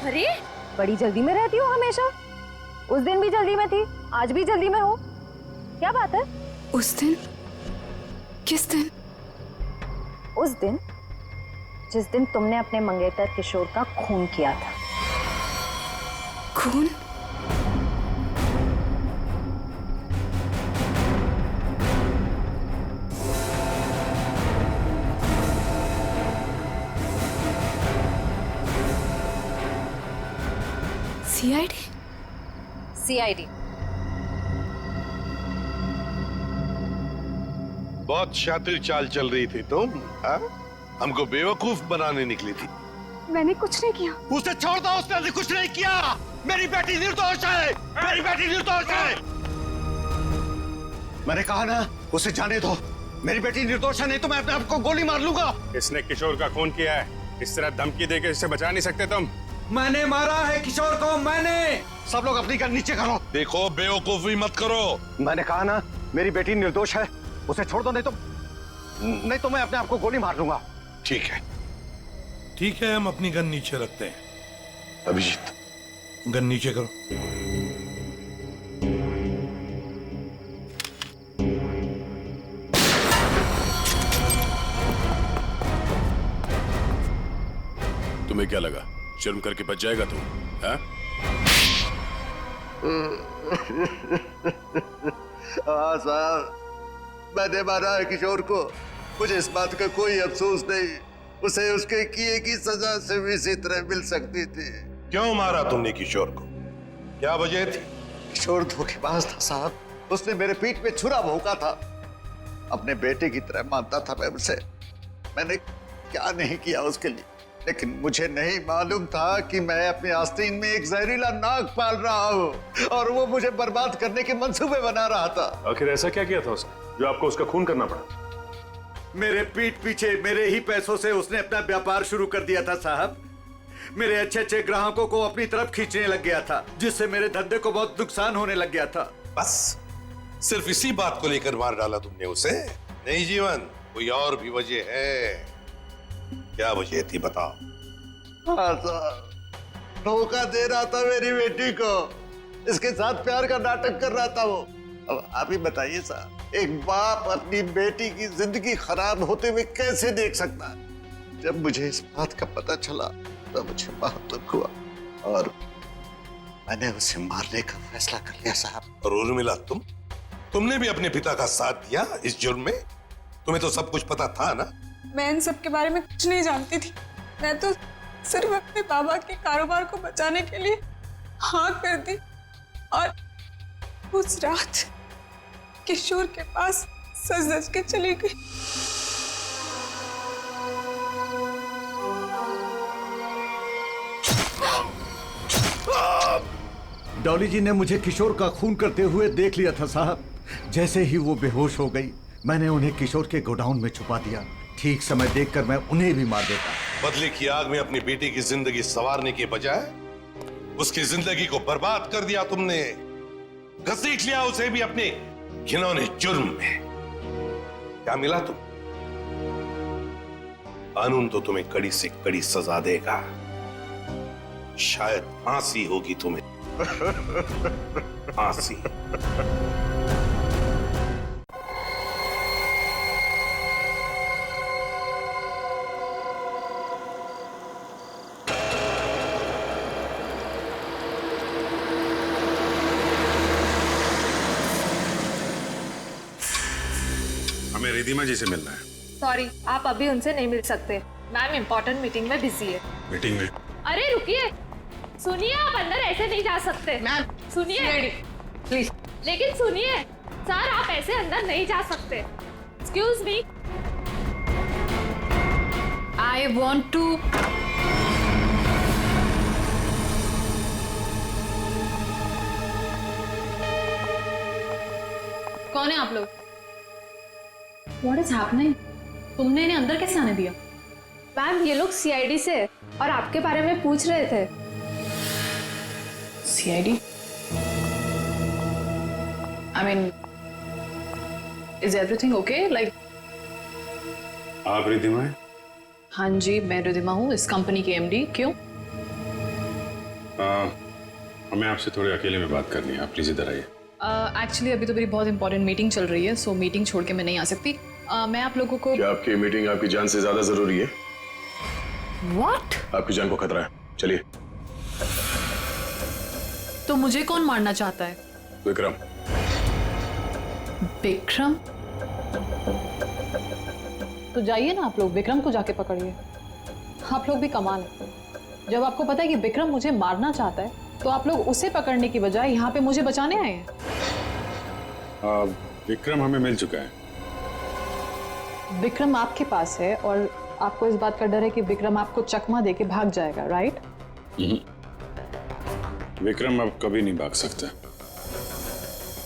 M: अरे बड़ी जल्दी में रहती हो हमेशा। उस दिन भी जल्दी में थी, आज भी जल्दी में हो, क्या बात है?
O: उस दिन? किस दिन?
M: उस दिन जिस दिन तुमने अपने मंगेतर किशोर का खून किया था।
O: खून? सीआईडी?
M: सीआईडी।
K: बहुत शातिर चाल चल रही थी तुम, हाँ? हमको बेवकूफ बनाने निकली थी।
O: मैंने कुछ नहीं किया।
C: उसे छोड़ दो, उसने कुछ नहीं किया। मेरी बेटी निर्दोष है, मेरी बेटी निर्दोष है। मैंने कहा ना, उसे जाने दो। मेरी बेटी निर्दोष है, नहीं तो मैं अपने आप को गोली मार लूंगा।
N: इसने किशोर का खून किया है, इस तरह धमकी देकर इससे बचा नहीं सकते तुम।
B: मैंने मारा है किशोर को, मैंने।
C: सब लोग अपनी गन नीचे करो।
K: देखो, बेवकूफी मत करो।
C: मैंने कहा ना, मेरी बेटी निर्दोष है, उसे छोड़ दो, नहीं तो मैं अपने आप को गोली मार लूंगा।
K: ठीक है, ठीक है, हम अपनी गन नीचे रखते हैं। अभिजीत, गन नीचे करो।
J: तुम्हें क्या लगा शर्म करके बच जाएगा तू? हाँ?
S: हाँ साहब, मैंने मारा है किशोर को। मुझे इस बात का कोई अफसोस नहीं,
C: उसे उसके किए की सजा से भी इसी तरह मिल सकती थी।
K: क्यों मारा तुमने किशोर को? क्या वजह थी?
C: किशोर धोखेबाज था साहब। उसने मेरे पीठ पे छुरा भोंका था। अपने बेटे की तरह मानता था मैं उसे। मैंने क्या नहीं किया उसके लिए, लेकिन मुझे नहीं मालूम था कि मैं अपने आस्तीन में एक जहरीला नाग पाल रहा हूँ और वो मुझे बर्बाद करने के मंसूबे बना रहा था।
J: आखिर ऐसा क्या किया था उसने जो आपको उसका खून करना पड़ा?
C: मेरे पीठ पीछे मेरे ही पैसों से उसने अपना व्यापार शुरू कर दिया था साहब। मेरे अच्छे अच्छे ग्राहकों को अपनी तरफ खींचने लग गया था, जिससे मेरे धंधे को बहुत नुकसान होने लग गया था।
K: बस सिर्फ इसी बात को लेकर मार डाला तुमने उसे? नहीं जीवन, कोई और भी वजह है। क्या वजह थी बताओ?
C: हाँ साहब, धोखा दे रहा था मेरी बेटी को। इसके साथ प्यार का नाटक कर रहा था वो। अब आप ही बताइए साहब, एक बाप अपनी बेटी की जिंदगी खराब होते हुए कैसे देख सकता है? जब मुझे इस बात का पता चला तो मुझे बहुत दुख हुआ और मैंने उसे मारने का फैसला कर लिया साहब।
K: और उर्मिला, तुमने भी अपने पिता का साथ दिया इस जुर्म में? तुम्हें तो सब कुछ पता था ना?
O: मैं इन सब के बारे में कुछ नहीं जानती थी। मैं तो सिर्फ अपने बाबा के कारोबार को बचाने के लिए हाँ कर दी और उस रात किशोर के पास सज धज के चली गई।
C: डॉली जी ने मुझे किशोर का खून करते हुए देख लिया था साहब। जैसे ही वो बेहोश हो गई, मैंने उन्हें किशोर के गोडाउन में छुपा दिया। ठीक समय देखकर मैं उन्हें भी मार देता।
K: बदले की आग में अपनी बेटी की जिंदगी संवारने के बजाय उसकी जिंदगी को बर्बाद कर दिया तुमने। घसीट लिया उसे भी अपने घिनौने जुर्म में। क्या मिला तुम? कानून तो तुम्हें कड़ी से कड़ी सजा देगा। शायद फांसी होगी तुम्हें। फांसी।
N: हमें रिधिमा जी से मिलना है।
A: सॉरी, आप अभी उनसे नहीं मिल सकते। मैम इम्पोर्टेंट मीटिंग में बिजी है।
N: मीटिंग में?
A: अरे रुकिए, सुनिए, आप अंदर ऐसे नहीं जा सकते। मैम सुनिए प्लीज। लेकिन सुनिए सर, आप ऐसे अंदर नहीं जा सकते। Excuse me, I want to. कौन है आप लोग? What is happening? तुमने इन्हें अंदर कैसे आने दिया? मैम ये लोग सीआईडी से और आपके बारे में पूछ रहे थे। CID? I mean, is everything okay? Like?
N: आप रिधिमा हैं?
D: हाँ जी, मैं रिधिमा हूँ, इस कंपनी के एमडी। क्यों?
N: हमें आपसे थोड़े अकेले में बात करनी है, आप प्लीज इधर आइए।
D: एक्चुअली अभी तो मेरी बहुत इंपॉर्टेंट मीटिंग चल रही है, सो मीटिंग छोड़ के मैं नहीं आ सकती। मैं आप लोगों को।
J: क्या आपकी मीटिंग आपकी जान से ज्यादा जरूरी है?
D: What?
J: आपकी जान को खतरा है, चलिए।
D: तो मुझे कौन मारना चाहता है?
J: विक्रम।
D: विक्रम? तो जाइए ना आप लोग, विक्रम को जाके पकड़िए। आप लोग भी कमाल है। जब आपको पता है कि विक्रम मुझे मारना चाहता है, तो आप लोग उसे पकड़ने की बजाय यहाँ पे मुझे बचाने आए हैं।
N: विक्रम हमें मिल चुका है।
D: विक्रम आपके पास है और आपको इस बात का डर है कि विक्रम आपको चकमा देके भाग जाएगा, राइट?
N: विक्रम अब कभी नहीं भाग सकता।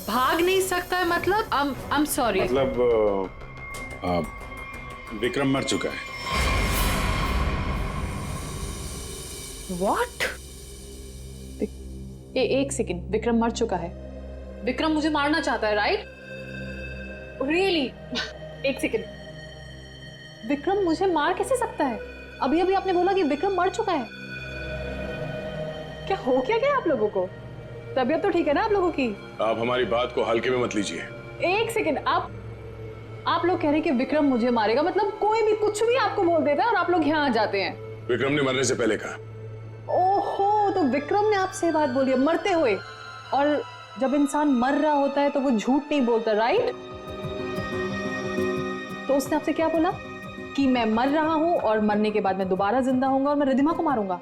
D: भाग नहीं सकता है मतलब? I'm sorry।
N: मतलब विक्रम मर चुका है।
D: What? एक सेकंड, विक्रम मर चुका है? विक्रम मुझे मारना चाहता है, राइट? रियली? एक सेकंड, विक्रम मुझे मार कैसे सकता है? अभी अभी आपने बोला कि विक्रम मर चुका है। क्या हो क्या गया आप लोगों को? तबीयत तो ठीक है ना आप लोगों की?
J: आप हमारी बात को हल्के में मत लीजिए।
D: एक सेकंड, आप लोग कह रहे हैं कि विक्रम मुझे मारेगा, मतलब कोई भी कुछ भी आपको बोल देता है और आप लोग यहाँ आ जाते हैं।
J: विक्रम ने मरने से पहले कहा।
D: ओहो, तो विक्रम ने आपसे बात बोली है मरते हुए। और जब इंसान मर रहा होता है तो वो झूठ नहीं बोलता, राइट? तो उसने आपसे क्या बोला? कि मैं मर रहा हूँ और मरने के बाद मैं दोबारा जिंदा होऊंगा और मैं रिद्धिमा को मारूंगा।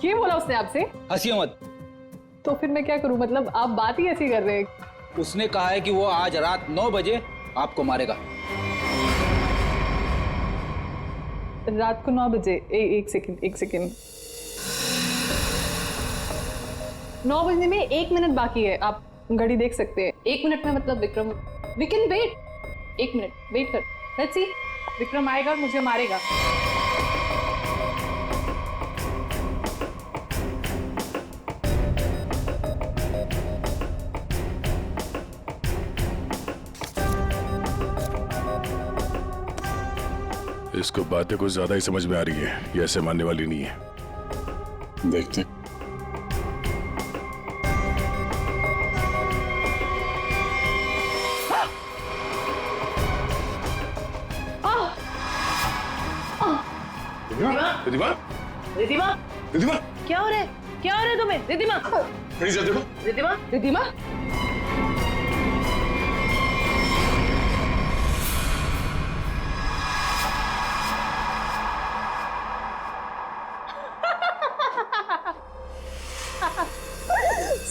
D: ये बोला उसने आपसे?
Q: हंसिए मत।
D: तो फिर मैं क्या करूं? मतलब आप बात ही ऐसी कर रहे हैं।
Q: उसने कहा है कि वो आज रात 9 बजे आपको मारेगा।
D: रात को 9 बजे? एक सेकंड। 9 बजने में 1 मिनट बाकी है। आप घड़ी देख सकते हैं। 1 मिनट में मतलब Vikram, we can wait. 1 minute wait कर, लेट्स सी। विक्रम आएगा और मुझे मारेगा।
J: इसको बातें कुछ ज्यादा ही समझ में आ रही है, ये ऐसे मानने वाली नहीं है। देखते रिद्धिमा,
T: रिद्धिमा,
J: रिद्धिमा,
T: क्या हो रहा है? क्या हो रहा है तुम्हें? Riddhima, Riddhima, Riddhima.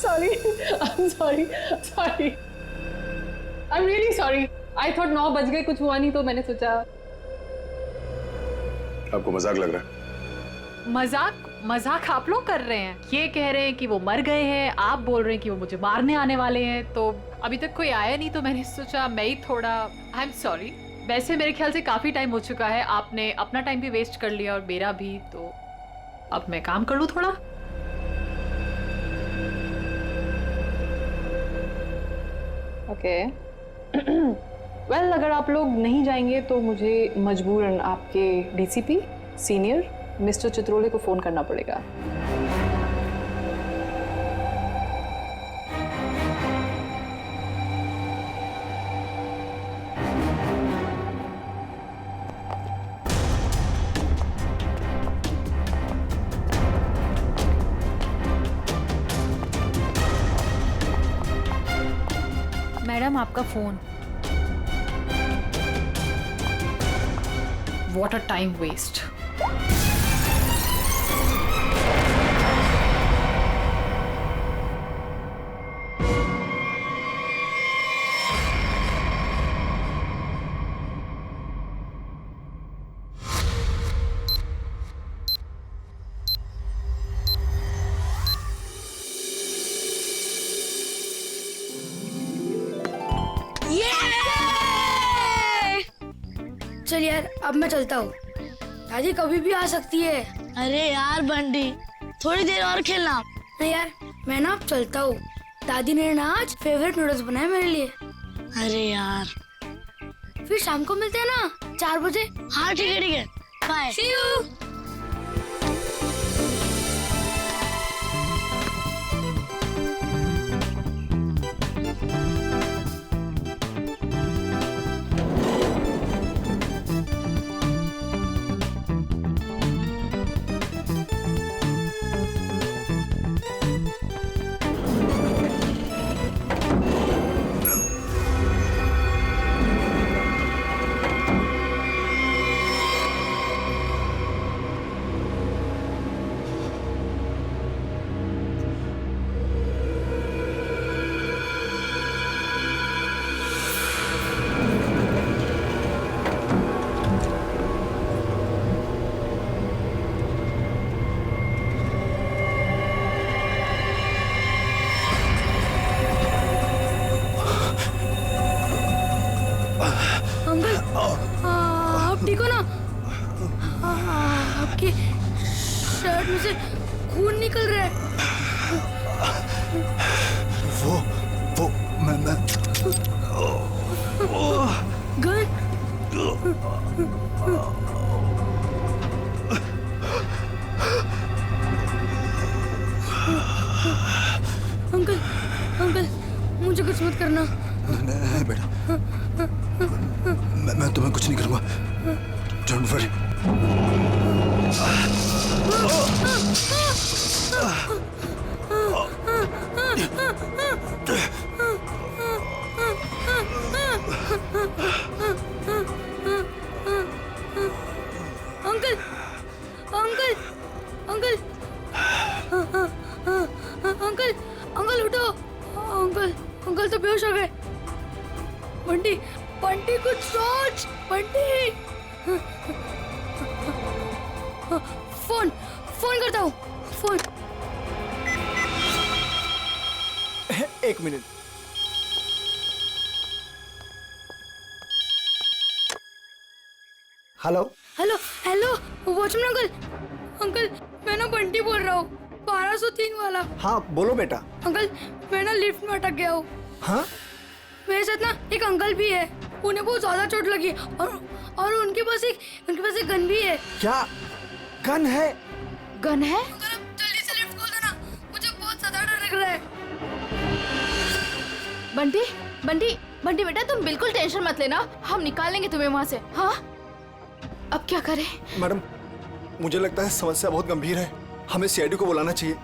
D: Sorry, I'm sorry. I'm really sorry. I thought 9 बज गए, कुछ हुआ नहीं तो मैंने सोचा।
J: आपको मजाक लग रहा है?
D: मजाक आप लोग कर रहे हैं। ये कह रहे हैं कि वो मर गए हैं, आप बोल रहे हैं कि वो मुझे मारने आने वाले हैं। तो अभी तक कोई आया नहीं तो मैंने सोचा मैं ही थोड़ा। I am sorry. वैसे मेरे ख्याल से काफी टाइम हो चुका है, आपने अपना टाइम भी वेस्ट कर लिया और मेरा भी। तो अब मैं काम कर लूं थोड़ा। ओके वेल, अगर आप लोग नहीं जाएंगे तो मुझे मजबूरन आपके डीसीपी सीनियर मिस्टर चित्रोले को फोन करना पड़ेगा।
A: मैडम, आपका phone.
D: What a time waste.
F: चल यार, अब मैं चलता हूँ। दादी कभी भी आ सकती है। अरे यार बंडी, थोड़ी देर और खेलना। नहीं यार, मैं ना अब चलता हूँ। दादी ने ना आज फेवरेट नूडल्स बनाए मेरे लिए। अरे यार, फिर शाम को मिलते हैं ना 4 बजे। हाँ ठीक है, बाय। C you. आप ठीक हो ना? आपकी शर्ट में से खून निकल रहा है।
G: वो मैं
F: गन? अंकल मुझे कुछ मत करना।
G: नहीं बेटा, मैं तुम्हें कुछ नहीं करूंगा। Don't worry.
F: Uncle uncle uncle uncle uncle उठो। अंकल अंकल तो बेहोश हो गए। बंटी बंटी कुछ सोच। बंटी फोन फोन करता हूँ। फोन।
H: एक minute. Hello
F: hello hello watchman uncle. Uncle मैं ना बंटी बोल रहा हूँ, 1203 वाला।
H: हाँ बोलो बेटा।
F: अंकल मैं ना लिफ्ट में अटक गया हूँ।
H: हाँ
F: मेरे साथ ना एक अंकल भी है, उन्हें बहुत ज्यादा चोट लगी है और उनके पास एक गन भी है।
H: क्या गन है?
A: गन है?
F: अंकल अब जल्दी से लिफ्ट खोल देना, मुझे बहुत ज्यादा डर लग रहा है।
A: बंटी बंटी बंटी बेटा तुम बिल्कुल टेंशन मत लेना, हम निकाल लेंगे तुम्हें वहाँ से। हाँ अब क्या करें?
G: मैडम मुझे लगता है समस्या बहुत गंभीर है, हमें सीआईडी को बुलाना चाहिए।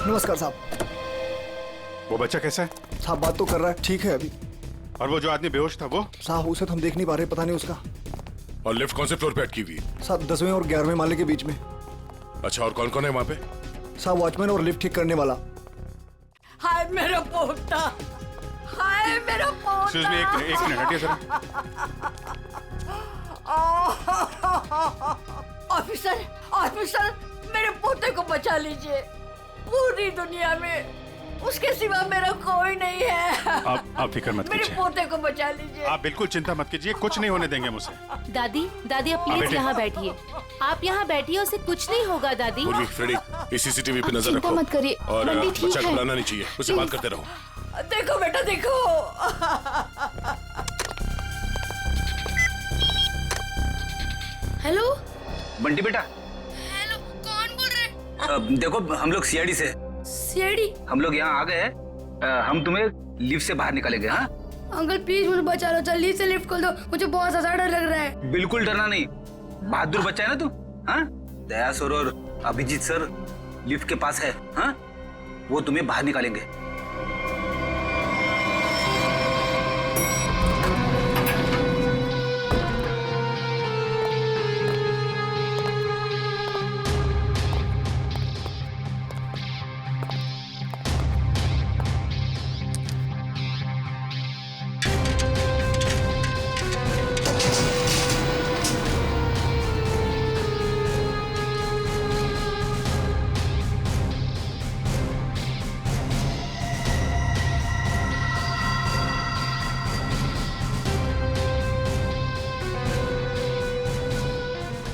E: नमस्कार साहब।
N: वो बच्चा कैसा है?
E: साहब बात तो कर रहा है, ठीक है अभी।
N: और वो जो आदमी बेहोश था वो?
E: साहब उसे तो हम देख नहीं पा रहे, पता नहीं उसका।
J: और लिफ्ट कौन से फ्लोर पे अटकी हुई है?
E: साहब 10वें और 11वें माले के बीच में।
J: अच्छा और कौन कौन है वहाँ पे?
E: साहब वॉचमैन और लिफ्ट ठीक करने वाला।
F: हाय मेरा पोता, हाय मेरा पोता।
N: एक मिनट हटिए सर।
F: ऑफिसर ऑफिसर मेरे पोते को बचा लीजिए, पूरी दुनिया में उसके सिवा मेरा कोई नहीं है।
N: आप फिक्र मत
F: मेरे
N: कीजिए,
F: पोते को बचा लीजिए।
N: आप बिल्कुल चिंता मत कीजिए, कुछ नहीं होने देंगे मुझे।
P: दादी दादी आप प्लीज यहाँ बैठिए, आप यहाँ बैठिए, उसे कुछ नहीं होगा दादी।
J: पूर्वी, फ्रेडी, इस सीसीटीवी पे नजर
A: चिंता
J: रखो।
A: मत करिए,
J: और
A: बंटी ठीक
J: बच्चा
A: है।
J: घबराना नहीं चाहिए, उसे बात करते रहो।
F: देखो बेटा देखो।
Q: हेलो बंटी बेटा।
F: हेलो कौन बोल रहे?
Q: देखो हम लोग सीआईडी से।
F: सीआईडी?
Q: हम लोग यहाँ आ गए हैं, हम तुम्हें लिफ्ट से बाहर निकालेंगे। हाँ
F: अंकल प्लीज मुझे बचा लो, जल्दी से लिफ्ट खोल दो, मुझे बहुत ज्यादा डर लग रहा है।
Q: बिल्कुल डरना नहीं, बहादुर बच्चा है ना तू। हाँ दया सर और अभिजीत सर लिफ्ट के पास है। हाँ वो तुम्हें बाहर निकालेंगे।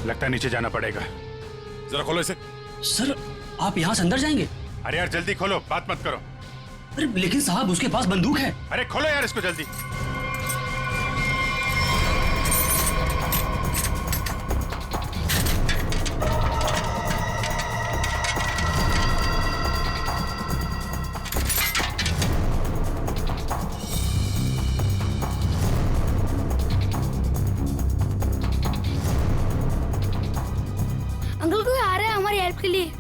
N: लगता है नीचे जाना पड़ेगा।
J: जरा खोलो इसे।
R: सर आप यहाँ से अंदर जाएंगे?
N: अरे यार जल्दी खोलो, बात मत करो।
R: अरे लेकिन साहब उसके पास बंदूक है।
N: अरे खोलो यार इसको जल्दी।
F: अंकल कोई आ रहा है हमारी हेल्प के लिए।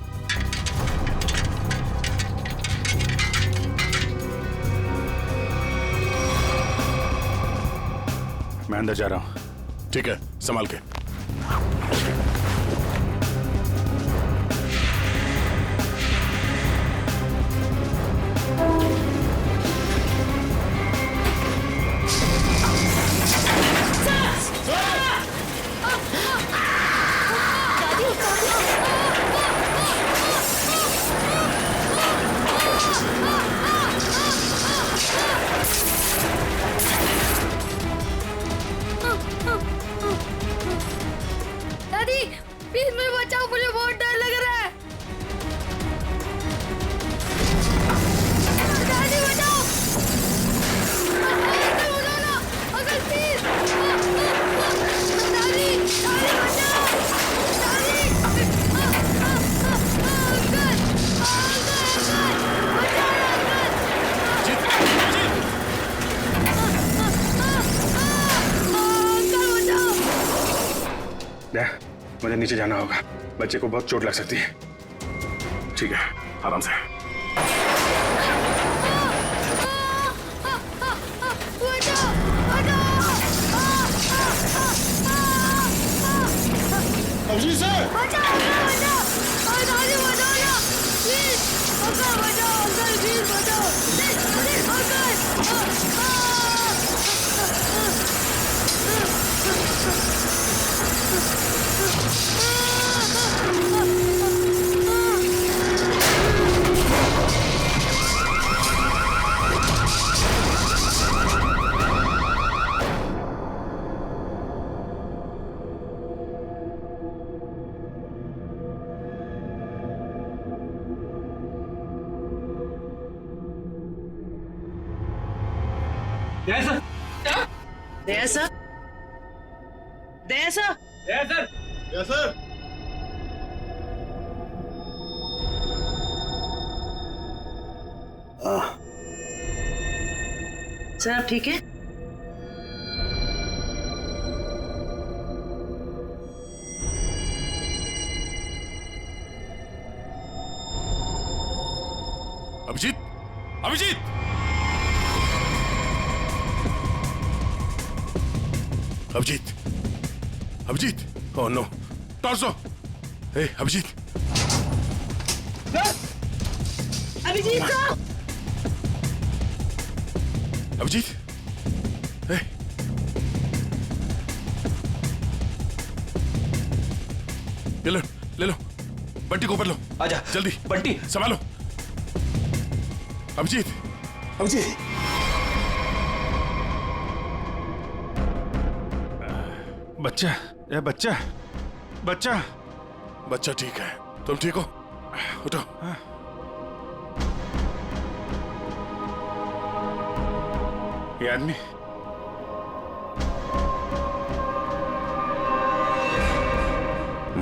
N: मैं अंदर जा रहा हूँ।
J: ठीक है संभाल के।
F: दादी प्लीज मुझे बचाओ, मुझे बहुत डर लग रहा है। दादी बचाओ, अंकल बचाओ ना, अंकल प्लीज। दादी दादी बचाओ, दादी
N: मुझे नीचे जाना होगा, बच्चे को बहुत चोट लग सकती है। ठीक है, आराम से।
K: अभिजीत सर!
L: सर आप ठीक है?
J: Abhijit, Abhijit! Abhijit, Abhijit! Oh no, torso! Hey Abhijit!
L: Abhijit sir!
J: Abhijit! Hey! ले लो, बंटी को ऊपर लो। आजा, जल्दी, बंटी संभालो। अभिजीत,
K: अभिजीत!
N: बच्चा, ये बच्चा, बच्चा,
J: बच्चा ठीक है। तुम ठीक हो? उठो।
N: ये आदमी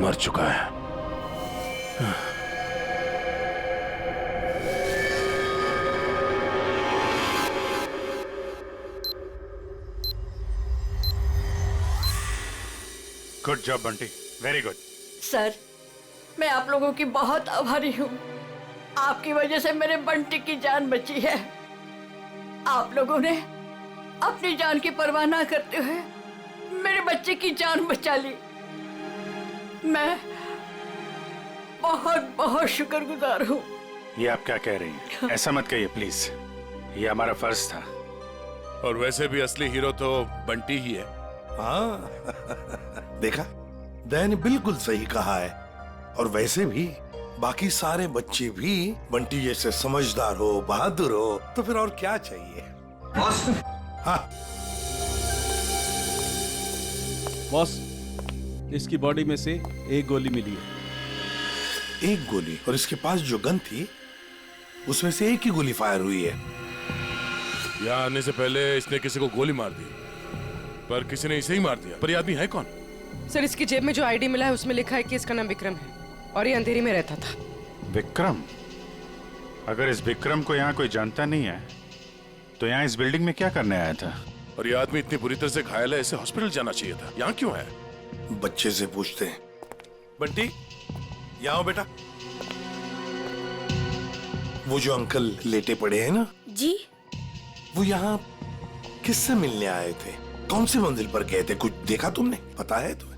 J: मर चुका है।
N: Good job Bunty, very good.
V: Sir, मैं आप लोगों की बहुत आभारी हूँ। आपकी वजह से मेरे बंटी की जान बची है। आप लोगों ने अपनी जान की परवाह ना करते हुए मेरे बच्चे की जान बचा ली। मैं बहुत बहुत शुक्रगुजार हूँ।
N: ये आप क्या कह रही हैं? ऐसा मत कहिए प्लीज, ये हमारा फर्ज था।
J: और वैसे भी असली हीरो तो बंटी ही है।
K: हाँ देखा, दया ने बिल्कुल सही कहा है। और वैसे भी बाकी सारे बच्चे भी बंटी जैसे समझदार हो, बहादुर हो, तो फिर और क्या चाहिए?
H: बॉस।
K: हाँ
W: बॉस, इसकी बॉडी में से एक गोली मिली है।
K: एक गोली? और इसके पास जो गन थी उसमें से एक ही गोली फायर हुई है।
J: यहाँ आने से पहले इसने किसी को गोली मार दी, पर किसी ने इसे ही मार दिया। पर ये आदमी है कौन?
X: सर, इसकी जेब में जो आईडी मिला है उसमें लिखा है कि इसका नाम विक्रम है और ये अंधेरी में रहता था।
N: विक्रम? अगर इस विक्रम को यहाँ कोई जानता नहीं है तो यहाँ इस बिल्डिंग में क्या करने आया था?
J: और ये आदमी इतनी बुरी तरह से घायल है, इसे हॉस्पिटल जाना चाहिए था। यहाँ क्यों है?
K: बच्चे से पूछते हैं। बंटी, यहाँ आओ बेटा। वो जो अंकल लेटे पड़े हैं ना
F: जी,
K: वो यहाँ किससे मिलने आए थे? कौन सी मंजिल पर गए थे? कुछ देखा तुमने? पता है तुम्हें?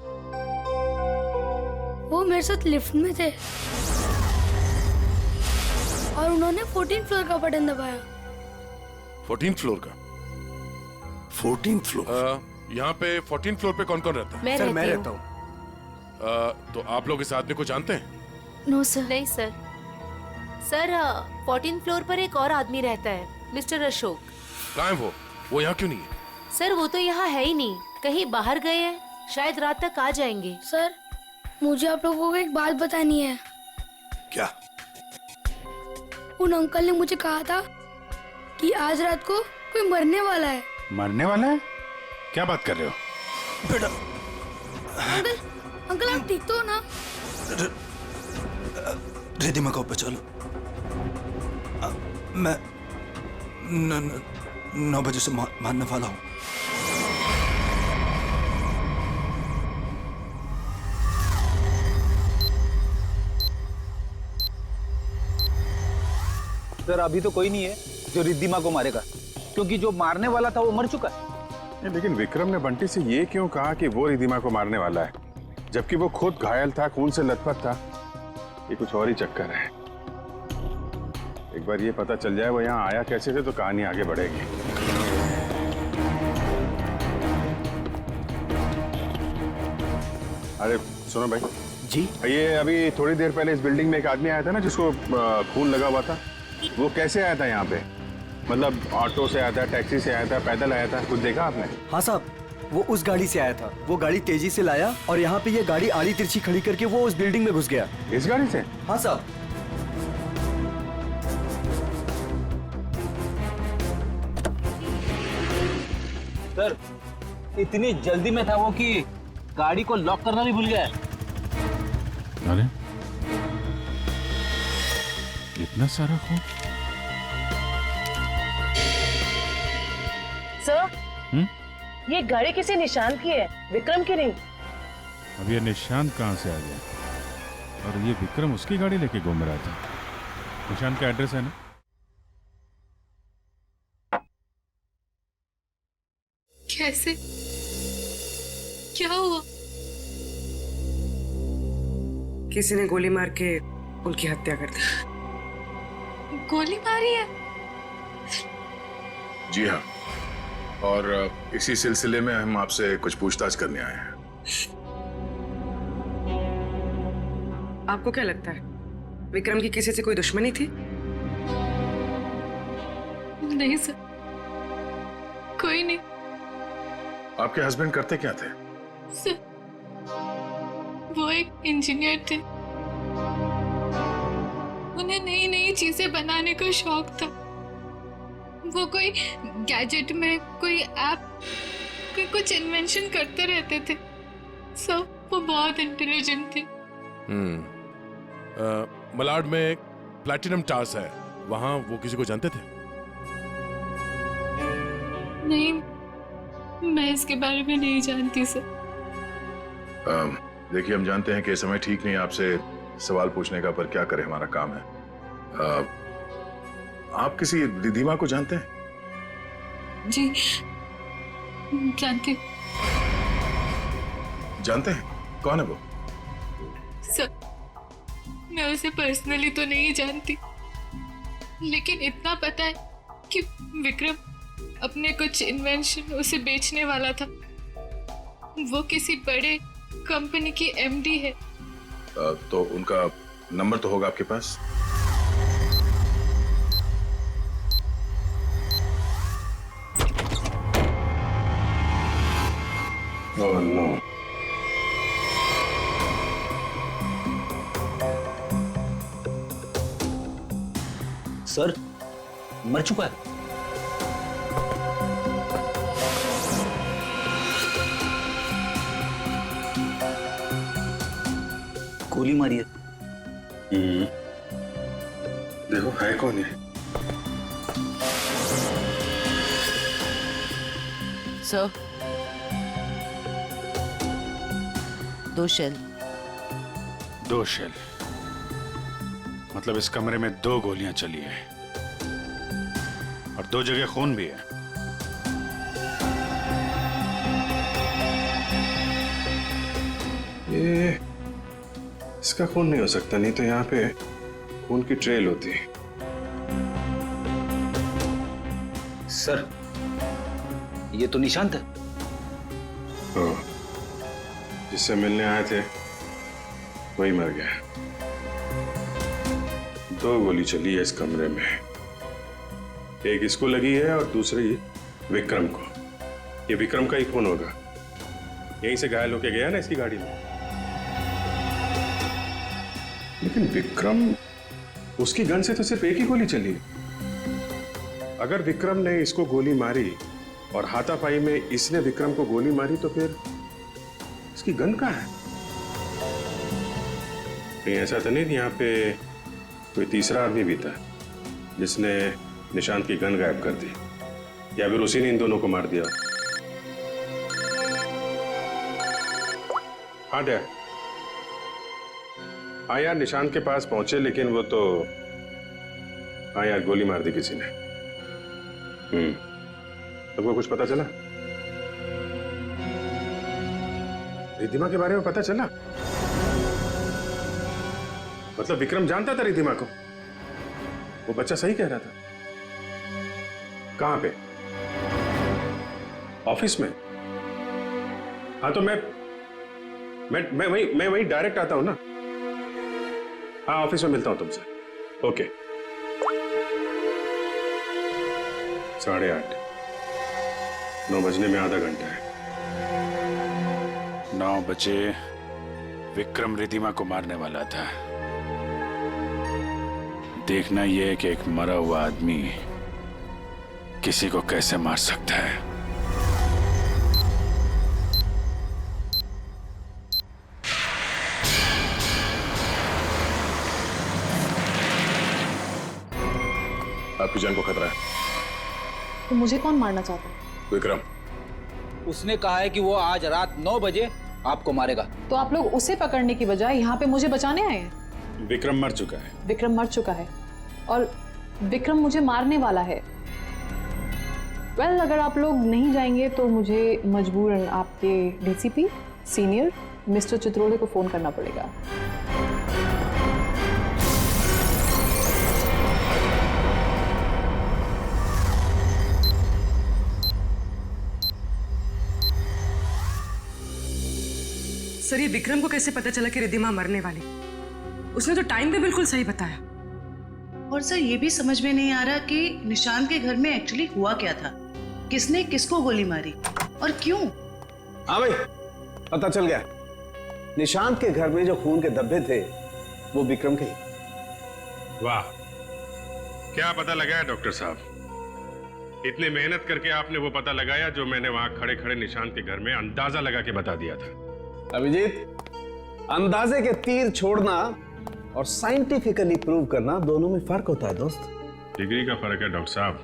F: वो मेरे साथ लिफ्ट में थे और उन्होंने 14th फ्लोर का बटन दबाया।
J: 14th फ्लोर का?
K: 14th floor?
J: यहाँ पे 14th फ्लोर पे कौन कौन रहता है?
P: सर, मैं रहता
J: हूँ। तो आप लोग इस आदमी को जानते हैं?
P: No sir. नहीं सर। सर, 14th फ्लोर पर एक और आदमी रहता है, मिस्टर अशोक।
J: कहाँ है वो? वो यहाँ क्यों नहीं है?
P: सर, वो तो यहाँ है ही नहीं, कहीं बाहर गए हैं, शायद रात तक आ जाएंगे।
F: सर, मुझे आप लोगों को एक बात बतानी है।
K: क्या?
F: उन अंकल ने मुझे कहा था कि आज रात को कोई मरने वाला है।
N: मरने वाला है? क्या बात कर रहे हो?
K: बेटा।
F: अंकल आप ठीक तो हो ना?
B: रिधिमा को पे चलो। मैं 9 बजे से मारने वाला हूँ।
Q: सर अभी तो कोई नहीं है जो रिद्धिमा को मारेगा, क्योंकि जो मारने वाला था वो मर चुका है।
N: लेकिन विक्रम ने बंटी से ये क्यों कहा कि वो रिद्धिमा को मारने वाला है, जबकि वो खुद घायल था, खून से लथपथ था? ये कुछ और ही चक्कर है। एक बार ये पता चल जाए वो यहाँ आया कैसे थे तो कहानी आगे बढ़ेगी। अरे सुनो भाई
H: जी,
N: ये अभी थोड़ी देर पहले इस बिल्डिंग में एक आदमी आया था ना जिसको खून लगा हुआ था, वो कैसे आया था यहाँ पे? मतलब ऑटो से आया था, टैक्सी से आया था, पैदल आया था, कुछ देखा आपने?
H: हाँ साहब, वो उस गाड़ी से आया था। वो गाड़ी तेजी से लाया और यहाँ पे ये गाड़ी आड़ी तिरछी खड़ी करके वो उस बिल्डिंग में घुस गया।
N: इस गाड़ी से?
H: हाँ साहब।
Q: सर इतनी जल्दी में था वो कि गाड़ी को लॉक करना भी भूल गया।
N: अरे इतना सारा खून?
L: सर ये गाड़ी किसी निशान की है, विक्रम की नहीं।
N: अब ये निशान कहाँ से आ गया? और ये विक्रम उसकी गाड़ी लेके घूम रहा था। निशान का एड्रेस है ना?
O: कैसे? क्या हुआ? किसी ने गोली मार के उनकी हत्या कर दी। गोली मारी है?
J: जी हाँ, और इसी सिलसिले में हम आपसे कुछ पूछताछ करने आए हैं।
O: आपको क्या लगता है विक्रम की किसी से कोई दुश्मनी थी? नहीं सर, कोई नहीं।
J: आपके हस्बैंड करते क्या थे?
O: सर वो एक इंजीनियर थे, उन्हें नई नई चीजें बनाने का शौक था। वो कोई गैजेट में कोई ऐप, कोई कुछ इन्वेंशन करते रहते थे। सब वो बहुत इंटेलिजेंट थे।
J: मलाड में प्लैटिनम टावर्स है, वहां वो किसी को जानते थे?
O: नहीं, मैं इसके बारे में नहीं जानती सर।
J: देखिए, हम जानते हैं कि समय ठीक नहीं आपसे सवाल पूछने का, पर क्या करें, हमारा काम है। आप किसी रिद्धिमा को जानते हैं?
O: जी जानती।
J: जानते हैं? कौन है वो?
O: सर मैं उसे पर्सनली तो नहीं जानती, लेकिन इतना पता है कि विक्रम अपने कुछ इन्वेंशन उसे बेचने वाला था। वो किसी बड़े कंपनी की एमडी है।
J: तो उनका नंबर तो होगा आपके पास?
N: Oh, no.
Q: सर मर चुका है। गोली मारी है।
N: देखो है कौन है?
L: Sir 2 shell.
N: 2 शेल? मतलब इस कमरे में 2 गोलियां चली हैं और 2 जगह खून भी है। ये इसका खून नहीं हो सकता, नहीं तो यहाँ पे खून की ट्रेल होती है।
Q: सर ये तो निशान था।
N: जिससे मिलने आए थे वही मर गया। 2 गोली चली है इस कमरे में, एक इसको लगी है और दूसरी विक्रम को। ये विक्रम का ही खून होगा, यहीं से घायल होके गया ना इसकी गाड़ी में। लेकिन विक्रम, उसकी गन से तो सिर्फ एक ही गोली चली। अगर विक्रम ने इसको गोली मारी और हाथापाई में इसने विक्रम को गोली मारी, तो फिर इसकी गन कहाँ है? कहीं ऐसा तो नहीं यहाँ पे कोई तीसरा आदमी भी था जिसने निशांत की गन गायब कर दी, या फिर उसी ने इन दोनों को मार दिया? हाँ डैड, हाँ यार, निशांत के पास पहुंचे, लेकिन वो तो हाँ यार, गोली मार दी किसी ने। तुमको कुछ पता चला? रिद्धिमा के बारे में पता चला? मतलब विक्रम जानता था रिद्धिमा को? वो बच्चा सही कह रहा था। कहां पे? ऑफिस में? हाँ तो मैं वहीं डायरेक्ट आता हूं ना। हाँ, ऑफिस में मिलता हूं तुमसे। ओके। 8:30। 9 बजने में आधा घंटा है।
I: 9 बजे विक्रम रिद्धिमा को मारने वाला था। देखना यह है कि एक मरा हुआ आदमी किसी को कैसे मार सकता है।
N: आपकी जान को खतरा है।
D: तो मुझे कौन मारना चाहता है?
N: विक्रम।
Q: उसने कहा है कि वो आज रात 9 बजे आपको मारेगा।
D: तो आप लोग उसे पकड़ने की बजाय यहाँ पे मुझे बचाने आए हैं?
N: विक्रम मर चुका है।
D: विक्रम मर चुका है और विक्रम मुझे मारने वाला है। अगर आप लोग नहीं जाएंगे तो मुझे मजबूरन आपके डीसीपी सीनियर मिस्टर चित्रोले को फोन करना पड़ेगा।
X: सर, ये विक्रम को कैसे पता चला कि रिद्धिमा मरने वाली? उसने तो टाइम भी बिल्कुल सही बताया।
L: और सर, ये भी समझ में नहीं आ रहा कि निशांत के घर में एक्चुअली हुआ क्या था। किसने किसको गोली मारी और क्यों?
E: हाँ भाई, पता चल गया। निशांत के घर में जो खून के धब्बे थे वो विक्रम के ही।
N: वाह, क्या पता लगाया डॉक्टर साहब? इतनी मेहनत करके आपने वो पता लगाया जो मैंने वहां खड़े खड़े निशांत के घर में अंदाजा लगा के बता दिया था।
E: अभिजीत, अंदाजे के तीर छोड़ना और साइंटिफिकली प्रूव करना दोनों में फर्क होता है दोस्त।
N: डिग्री का फर्क है डॉक्टर साहब।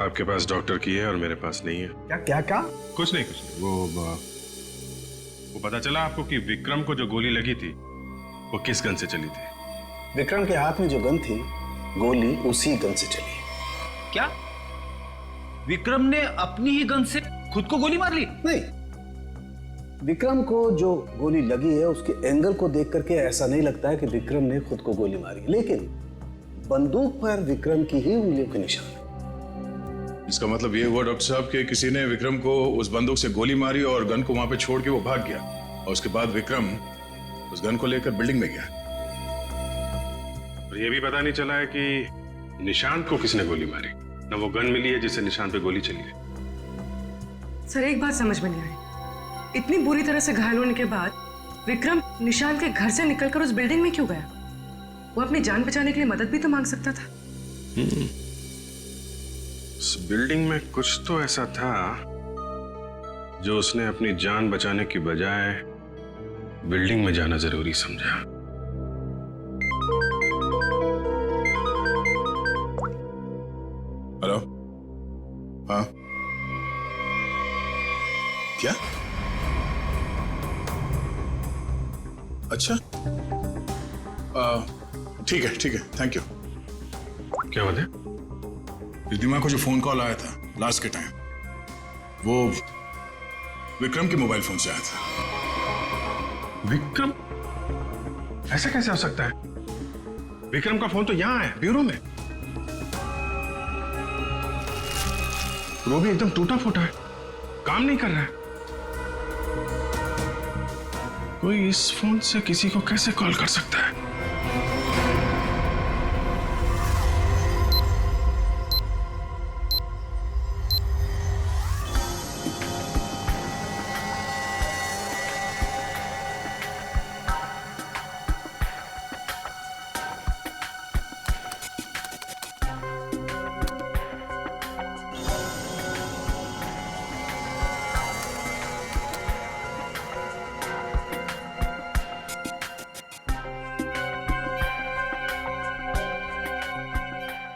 N: आपके पास डॉक्टर की है और मेरे पास नहीं है।
E: क्या क्या क्या?
N: कुछ नहीं। वो पता चला आपको कि विक्रम को जो गोली लगी थी वो किस गन से चली थी?
E: विक्रम के हाथ में जो गन थी, गोली उसी गन से चली।
Q: क्या विक्रम ने अपनी ही गन से खुद को गोली मार ली?
E: नहीं, विक्रम को जो गोली लगी है उसके एंगल को देख करके ऐसा नहीं लगता है कि विक्रम ने खुद को गोली मारी, लेकिन बंदूक पर विक्रम की ही उंगलियों के निशान है।
N: इसका मतलब ये हुआ डॉक्टर साहब कि किसी ने विक्रम को उस बंदूक से गोली मारी और गन को वहां पे छोड़ के वो भाग गया, और उसके बाद विक्रम उस गन को लेकर बिल्डिंग में गया। और ये भी पता नहीं चला है कि निशांत को किसने गोली मारी, ना वो गन मिली है जिससे निशांत पे गोली चली है।
X: सर, एक बात समझ में नहीं आई। इतनी बुरी तरह से घायल होने के बाद विक्रम निशांत के घर से निकलकर उस बिल्डिंग में क्यों गया? वो अपनी जान बचाने के लिए मदद भी तो मांग सकता था।
N: उस बिल्डिंग में कुछ तो ऐसा था जो उसने अपनी जान बचाने की बजाय बिल्डिंग में जाना जरूरी समझा।
K: हेलो? हाँ, क्या? अच्छा, ठीक है, थैंक यू।
N: क्या बात है?
K: रिद्धिमा को जो फोन कॉल आया था लास्ट के टाइम, वो विक्रम के मोबाइल फोन से आया था।
N: विक्रम? ऐसा कैसे हो सकता है? विक्रम का फोन तो यहां है, ब्यूरो में। वो भी एकदम टूटा फूटा है, काम नहीं कर रहा है। कोई इस फोन से किसी को कैसे कॉल कर सकता है?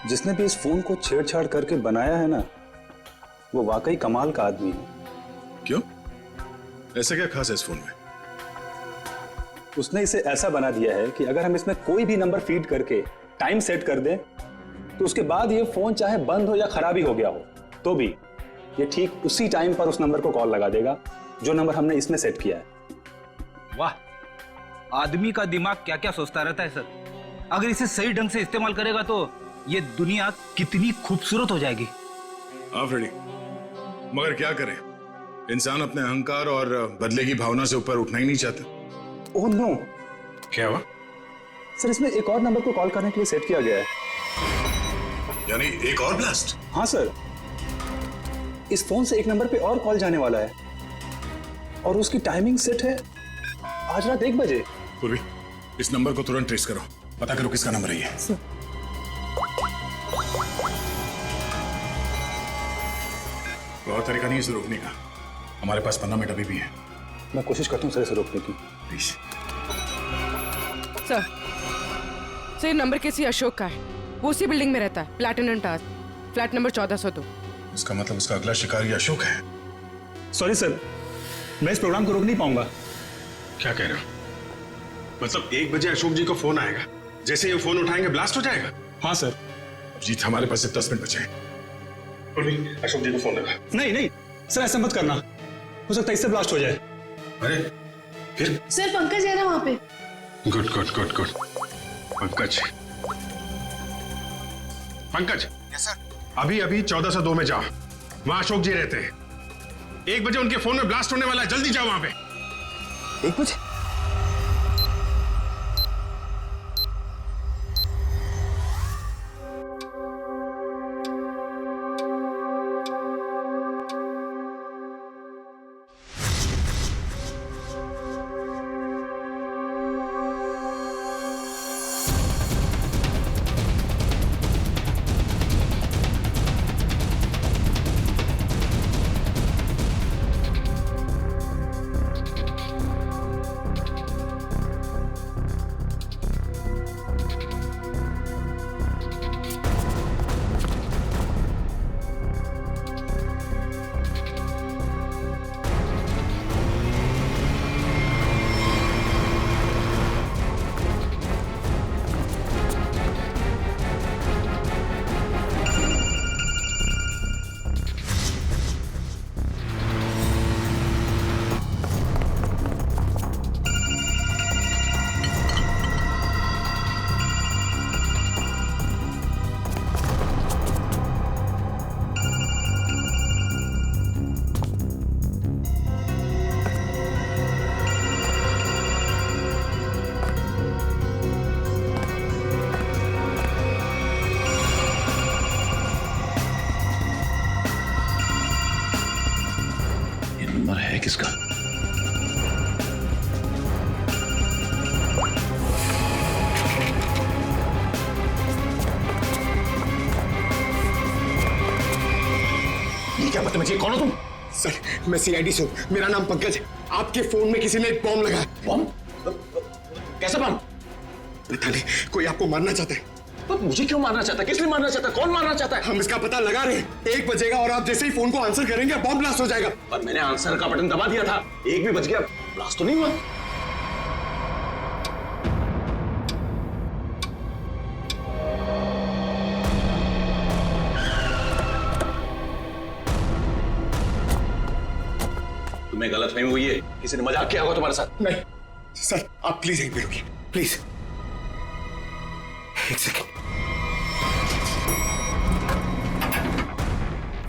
E: जिसने भी इस फोन को छेड़छाड़ करके बनाया है ना, वो वाकई कमाल का आदमी है।
K: क्यों? ऐसा क्या खास है इस फोन में?
E: उसने इसे ऐसा बना दिया है कि अगर हम इसमें कोई भी नंबर फीड करके टाइम सेट कर दें
Q: तो उसके बाद ये फोन चाहे बंद हो या खराब ही हो गया हो तो भी ये ठीक उसी टाइम पर उस नंबर को कॉल लगा देगा जो नंबर हमने इसमें सेट किया है। वाह, आदमी का दिमाग क्या क्या सोचता रहता है सर। अगर इसे सही ढंग से इस्तेमाल करेगा तो ये दुनिया कितनी खूबसूरत हो जाएगी।
N: हाँ फ्रेडी, मगर क्या करें, इंसान अपने अहंकार और बदले की भावना से ऊपर उठना ही नहीं चाहता।
Q: Oh no.
N: क्या हुआ?
Q: सर इसमें एक और नंबर को कॉल करने के लिए सेट किया गया है।
N: यानी एक और ब्लास्ट?
Q: हाँ सर, इस फोन से एक नंबर पे और कॉल जाने वाला है और उसकी टाइमिंग सेट है आज रात 1 बजे।
N: पूर्वी, इस नंबर को तुरंत ट्रेस करो, पता करो किसका नंबर है ये। बहुत तरीका नहीं है इसे रोकने का, हमारे पास 15 मिनट अभी भी है।
Q: मैं कोशिश करता हूँ सर इसे रोकने की।
N: प्लीज।
X: सर ये नंबर किसी अशोक का है, वो उसी बिल्डिंग में रहता है, प्लैटिनम टावर, फ्लैट नंबर 1402।
N: इसका मतलब उसका अगला शिकारी अशोक है।
Q: सॉरी सर, मैं इस प्रोग्राम को रोक नहीं पाऊंगा।
N: क्या कह रहे हो? मतलब 1 बजे अशोक जी को फोन आएगा, जैसे ये फोन उठाएंगे ब्लास्ट हो जाएगा?
Q: हाँ सर।
N: जीत, हमारे पास सिर्फ 10 मिनट बचे हैं। अशोक जी को फोन लगा।
Q: नहीं नहीं सर, ऐसा मत करना, हो सकता है इससे ब्लास्ट हो जाए।
N: अरे फिर?
L: सर पंकज है ना वहाँ पे।
N: Good good good good. Pankaj, Pankaj.
G: Yes sir.
N: अभी अभी 1402 में जाओ, वहां अशोक जी रहते हैं। 1 बजे उनके फोन में ब्लास्ट होने वाला है, जल्दी जाओ वहां पे।
G: 1 बजे?
K: किसका?
G: ये क्या बदतमीजी, कौन हो तुम? सर मैं सीआईडी से हूँ, मेरा नाम पंकज है। आपके फोन में किसी ने एक बॉम्ब लगाया। बॉम्ब? कैसा बॉम्ब? पता नहीं, कोई आपको मारना चाहता है।
K: तो मुझे क्यों मारना चाहता है? किस लिए मारना चाहता है? कौन मारना चाहता है?
G: हम इसका पता लगा रहे हैं। 1 बजेगा और आप जैसे ही फोन को आंसर करेंगे बॉम्ब ब्लास्ट हो जाएगा।
K: पर मैंने आंसर का बटन दबा दिया था, 1 भी बज गया, ब्लास्ट तो नहीं हुआ। तुम्हें गलतफहमी हुई है, किसी ने मजाक किया होगा तुम्हारे साथ।
G: नहीं सर, आप प्लीज यहीं पे रुकिए, प्लीज। 1 सेकेंड,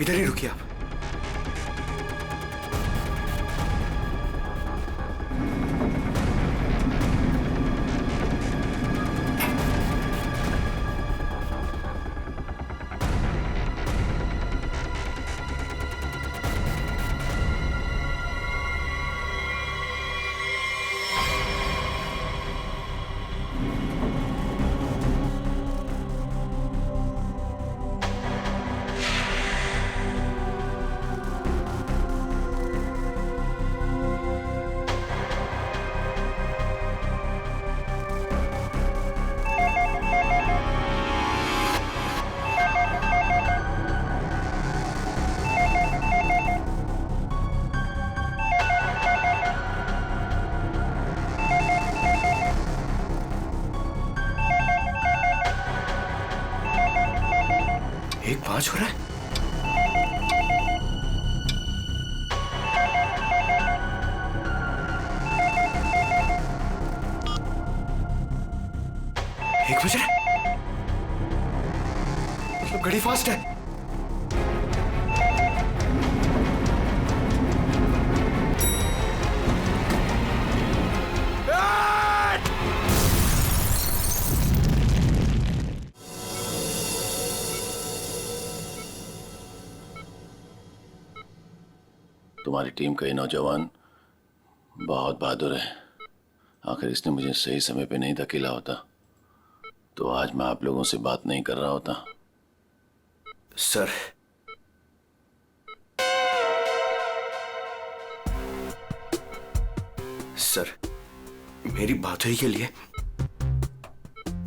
G: इधर ही रुकिए आप।
H: 1:05 हो रहा है। एक बज रहा है, मतलब घड़ी फास्ट है।
I: तुम्हारी टीम का ये नौजवान बहुत बहादुर है। आखिर इसने मुझे सही समय पे नहीं धकेला होता तो आज मैं आप लोगों से बात नहीं कर रहा होता।
H: सर, सर, मेरी बात हुई के लिए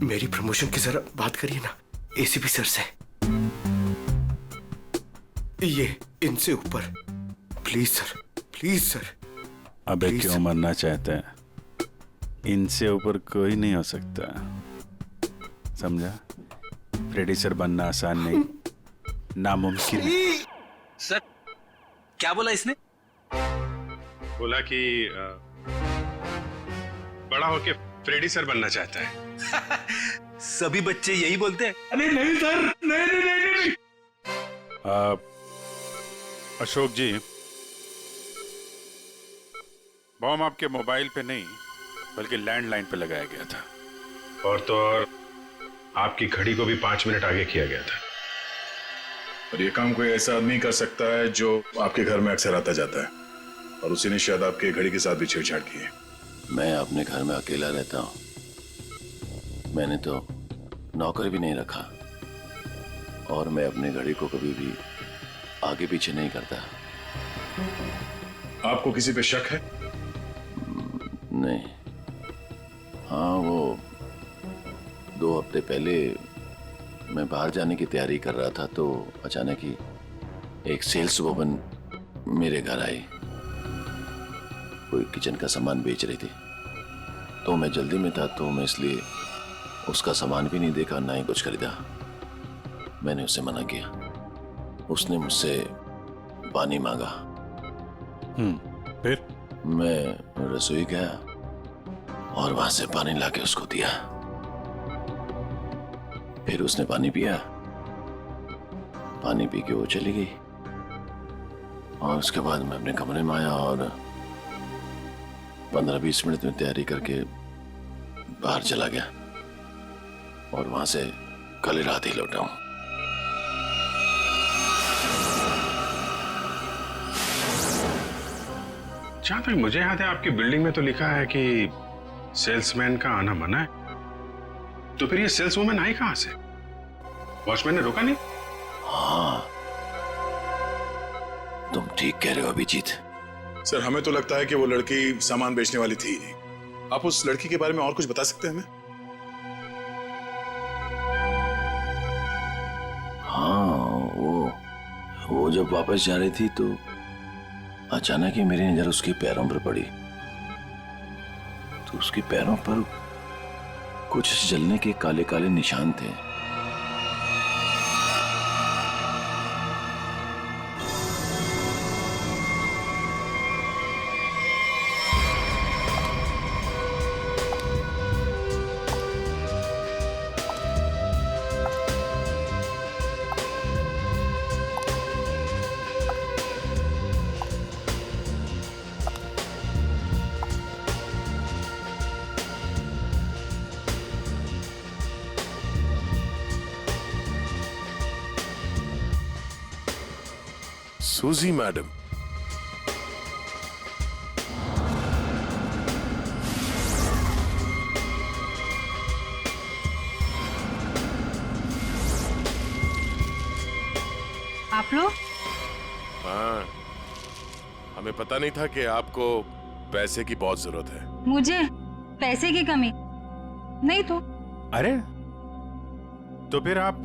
H: मेरी प्रमोशन की जरा बात करिए ना एसीपी सर से। ये इनसे ऊपर, प्लीज सर, प्लीज सर।
I: अबे क्यों मरना चाहते हैं? इनसे ऊपर कोई नहीं हो सकता, समझा? फ्रेडी सर बनना आसान नहीं, नामुमकिन है।
R: सर, क्या बोला इसने?
N: बोला कि बड़ा होके फ्रेडी सर बनना चाहता है।
R: सभी बच्चे यही बोलते हैं।
N: अरे नहीं सर, नहीं नहीं नहीं, नहीं। अशोक जी, बॉम्ब आपके मोबाइल पे नहीं बल्कि लैंडलाइन पे लगाया गया था, और तो और आपकी घड़ी को भी 5 मिनट आगे किया गया था। और ये काम कोई ऐसा आदमी कर सकता है जो आपके घर में अक्सर आता जाता है, और उसी ने शायद आपके घड़ी के साथ भी छेड़छाड़ की है।
I: मैं अपने घर में अकेला रहता हूँ, मैंने तो नौकर भी नहीं रखा, और मैं अपनी घड़ी को कभी भी आगे पीछे नहीं करता।
N: आपको किसी पे शक है?
I: नहीं। हाँ, वो 2 हफ्ते पहले मैं बाहर जाने की तैयारी कर रहा था तो अचानक ही एक सेल्स वुमन मेरे घर आई। कोई किचन का सामान बेच रही थी, तो मैं जल्दी में था तो मैं इसलिए उसका सामान भी नहीं देखा, ना ही कुछ खरीदा। मैंने उसे मना किया। उसने मुझसे पानी मांगा।
N: फिर
I: मैं रसोई गया और वहां से पानी लाके उसको दिया। फिर उसने पानी पिया, पानी पी के वो चली गई, और उसके बाद मैं अपने कमरे में आया और 15-20 मिनट में तैयारी करके बाहर चला गया, और वहां से कल रात ही लौटा हूं।
N: जहां तक मुझे याद है आपकी बिल्डिंग में तो लिखा है कि सेल्समैन का आना मना है, तो फिर ये सेल्सवुमन आई कहां से? वॉचमैन ने रोका नहीं?
I: हाँ, तुम ठीक कह रहे हो अभिजीत।
N: सर, हमें तो लगता है कि वो लड़की सामान बेचने वाली थी ही नहीं। आप उस लड़की के बारे में और कुछ बता सकते हैं हमें?
I: हाँ, वो जब वापस जा रही थी तो अचानक ही मेरी नजर उसके पैरों पर पड़ी, तो उसके पैरों पर कुछ जलने के काले काले निशान थे।
K: सूजी मैडम,
C: आप लोग?
K: हाँ, हमें पता नहीं था कि आपको पैसे की बहुत जरूरत है।
C: मुझे पैसे की कमी नहीं तो।
N: अरे, तो फिर आप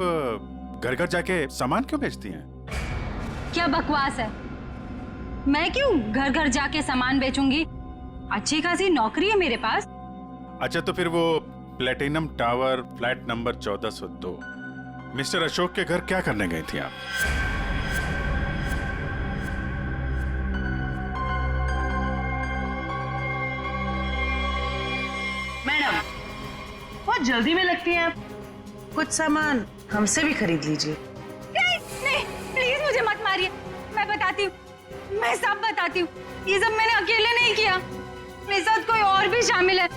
N: घर घर जाके सामान क्यों बेचती हैं?
C: क्या बकवास है? मैं क्यों घर घर जाके सामान बेचूंगी? अच्छी खासी नौकरी है मेरे पास।
N: अच्छा, तो फिर वो platinum tower flat number 1402 mister Ashok के घर क्या करने गई थी आप?
L: मैडम, बहुत जल्दी में लगती हैं आप। कुछ सामान हमसे भी खरीद लीजिए।
C: नहीं नहीं, प्लीज मुझे मत मारिए। मैं बताती हूँ, मैं सब बताती हूँ। ये सब मैंने अकेले नहीं किया, मेरे साथ कोई और भी शामिल है।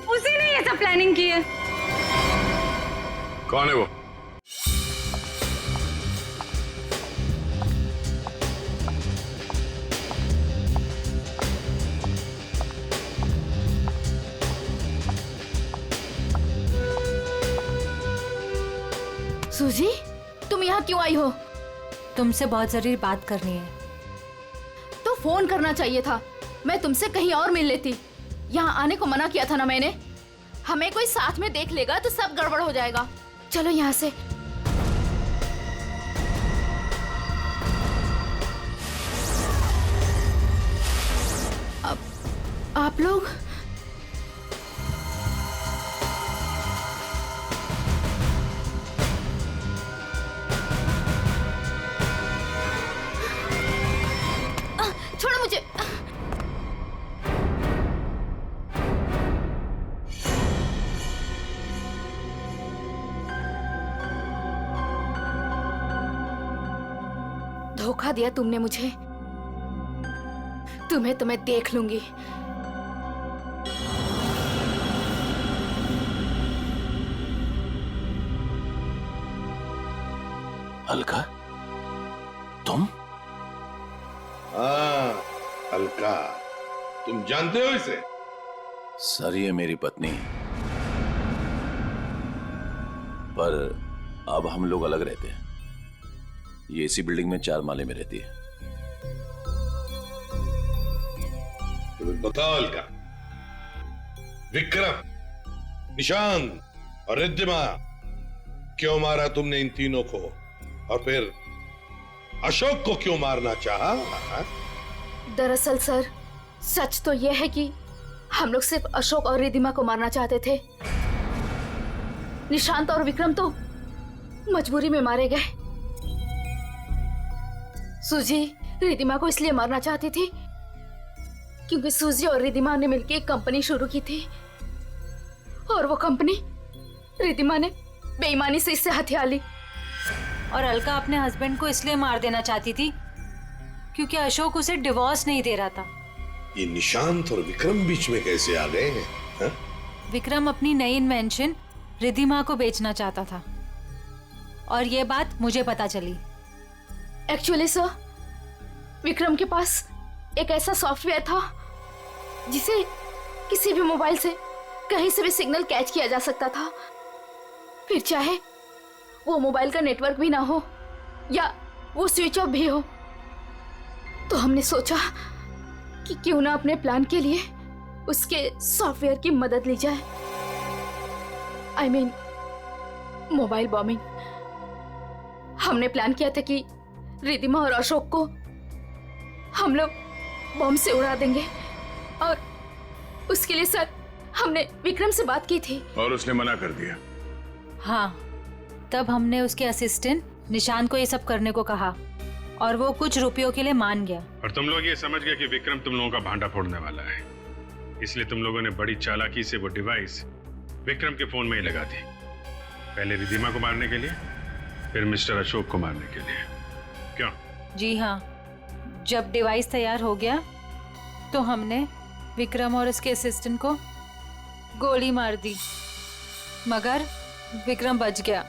C: उसी ने ये सब प्लानिंग की है।
J: कौन है वो?
A: सूजी, तुम यहाँ क्यों आई हो?
C: तुमसे बहुत जरूरी बात करनी है।
A: तो फोन करना चाहिए था, मैं तुमसे कहीं और मिल लेती। यहाँ आने को मना किया था ना मैंने। हमें कोई साथ में देख लेगा तो सब गड़बड़ हो जाएगा। चलो यहाँ से। अब आप लोग छोड़ो मुझे। धोखा दिया तुमने मुझे। तुम्हें देख लूंगी।
I: अलका, तुम?
K: हाँ अलका, तुम जानते हो इसे?
I: सर, ये मेरी पत्नी, पर अब हम लोग अलग रहते हैं। ये इसी बिल्डिंग में 4 माले में रहती है।
K: तुम्हें बताओ अलका, विक्रम, निशांत और रिद्धिमा, क्यों मारा तुमने इन तीनों को? और फिर अशोक को क्यों मारना चाहा?
A: दरअसल सर, सच तो यह है कि हम लोग सिर्फ अशोक और रिद्धिमा को मारना चाहते थे। निशांत और विक्रम तो मजबूरी में मारे गए। सूजी रिद्धिमा को इसलिए मारना चाहती थी क्योंकि सूजी और रिद्धिमा ने मिलकर एक कंपनी शुरू की थी, और वो कंपनी रिद्धिमा ने बेईमानी से इससे हथिया ली।
C: और अलका अपने हस्बैंड को इसलिए मार देना चाहती थी क्योंकि अशोक उसे डिवोर्स नहीं दे रहा था।
K: ये निशांत और विक्रम बीच में कैसे आ गए हैं? हा?
C: विक्रम अपनी नई इन्वेंशन रिद्धिमा को बेचना चाहता था, और ये बात मुझे पता चली।
A: एक्चुअली सर, विक्रम के पास एक ऐसा सॉफ्टवेयर था जिसे किसी भी मोबाइल से कहीं से भी सिग्नल कैच किया जा सकता था, फिर चाहे वो मोबाइल का नेटवर्क भी ना हो या वो स्विच ऑफ भी हो। तो हमने सोचा कि क्यों ना अपने प्लान के लिए उसके सॉफ्टवेयर की मदद ली जाए। I mean mobile bombing. हमने प्लान किया था कि रिद्धिमा और अशोक को हम लोग बॉम्ब से उड़ा देंगे, और उसके लिए सर हमने विक्रम से बात की थी
J: और उसने मना कर दिया।
C: हाँ, तब हमने उसके असिस्टेंट निशांत को ये सब करने को कहा, और वो कुछ रुपयों के लिए मान गया।
N: और तुम लोग ये समझ गए कि विक्रम तुम लोगों का भांडा फोड़ने वाला है, इसलिए तुम लोगों ने बड़ी चालाकी से वो डिवाइस विक्रम के फोन में ही लगा दी। पहले रिद्धिमा को मारने के लिए, फिर मिस्टर अशोक को मारने के लिए। क्यों?
C: जी हाँ, जब डिवाइस तैयार हो गया तो हमने विक्रम और उसके असिस्टेंट को गोली मार दी, मगर विक्रम बच गया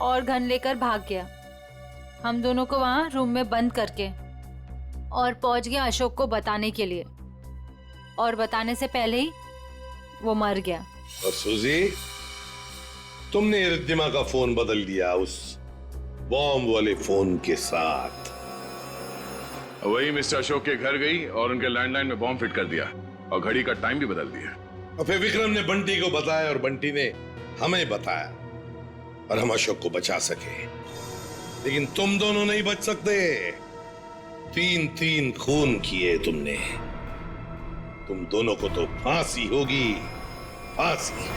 C: और गन लेकर भाग गया। हम दोनों को वहां रूम में बंद करके, और पहुंच गया अशोक को बताने के लिए, और बताने से पहले ही वो मर गया।
K: और सूजी, तुमने रिद्धिमा का फोन बदल दिया उस बॉम्ब वाले फोन के साथ।
J: वही मिस्टर अशोक के घर गई और उनके लैंडलाइन में बॉम्ब फिट कर दिया, और घड़ी का टाइम भी बदल दिया।
K: और फिर विक्रम ने बंटी को बताया और बंटी ने हमें बताया, और हम अशोक को बचा सके। लेकिन तुम दोनों नहीं बच सकते। 3 खून किए तुमने। तुम दोनों को तो फांसी होगी, फांसी।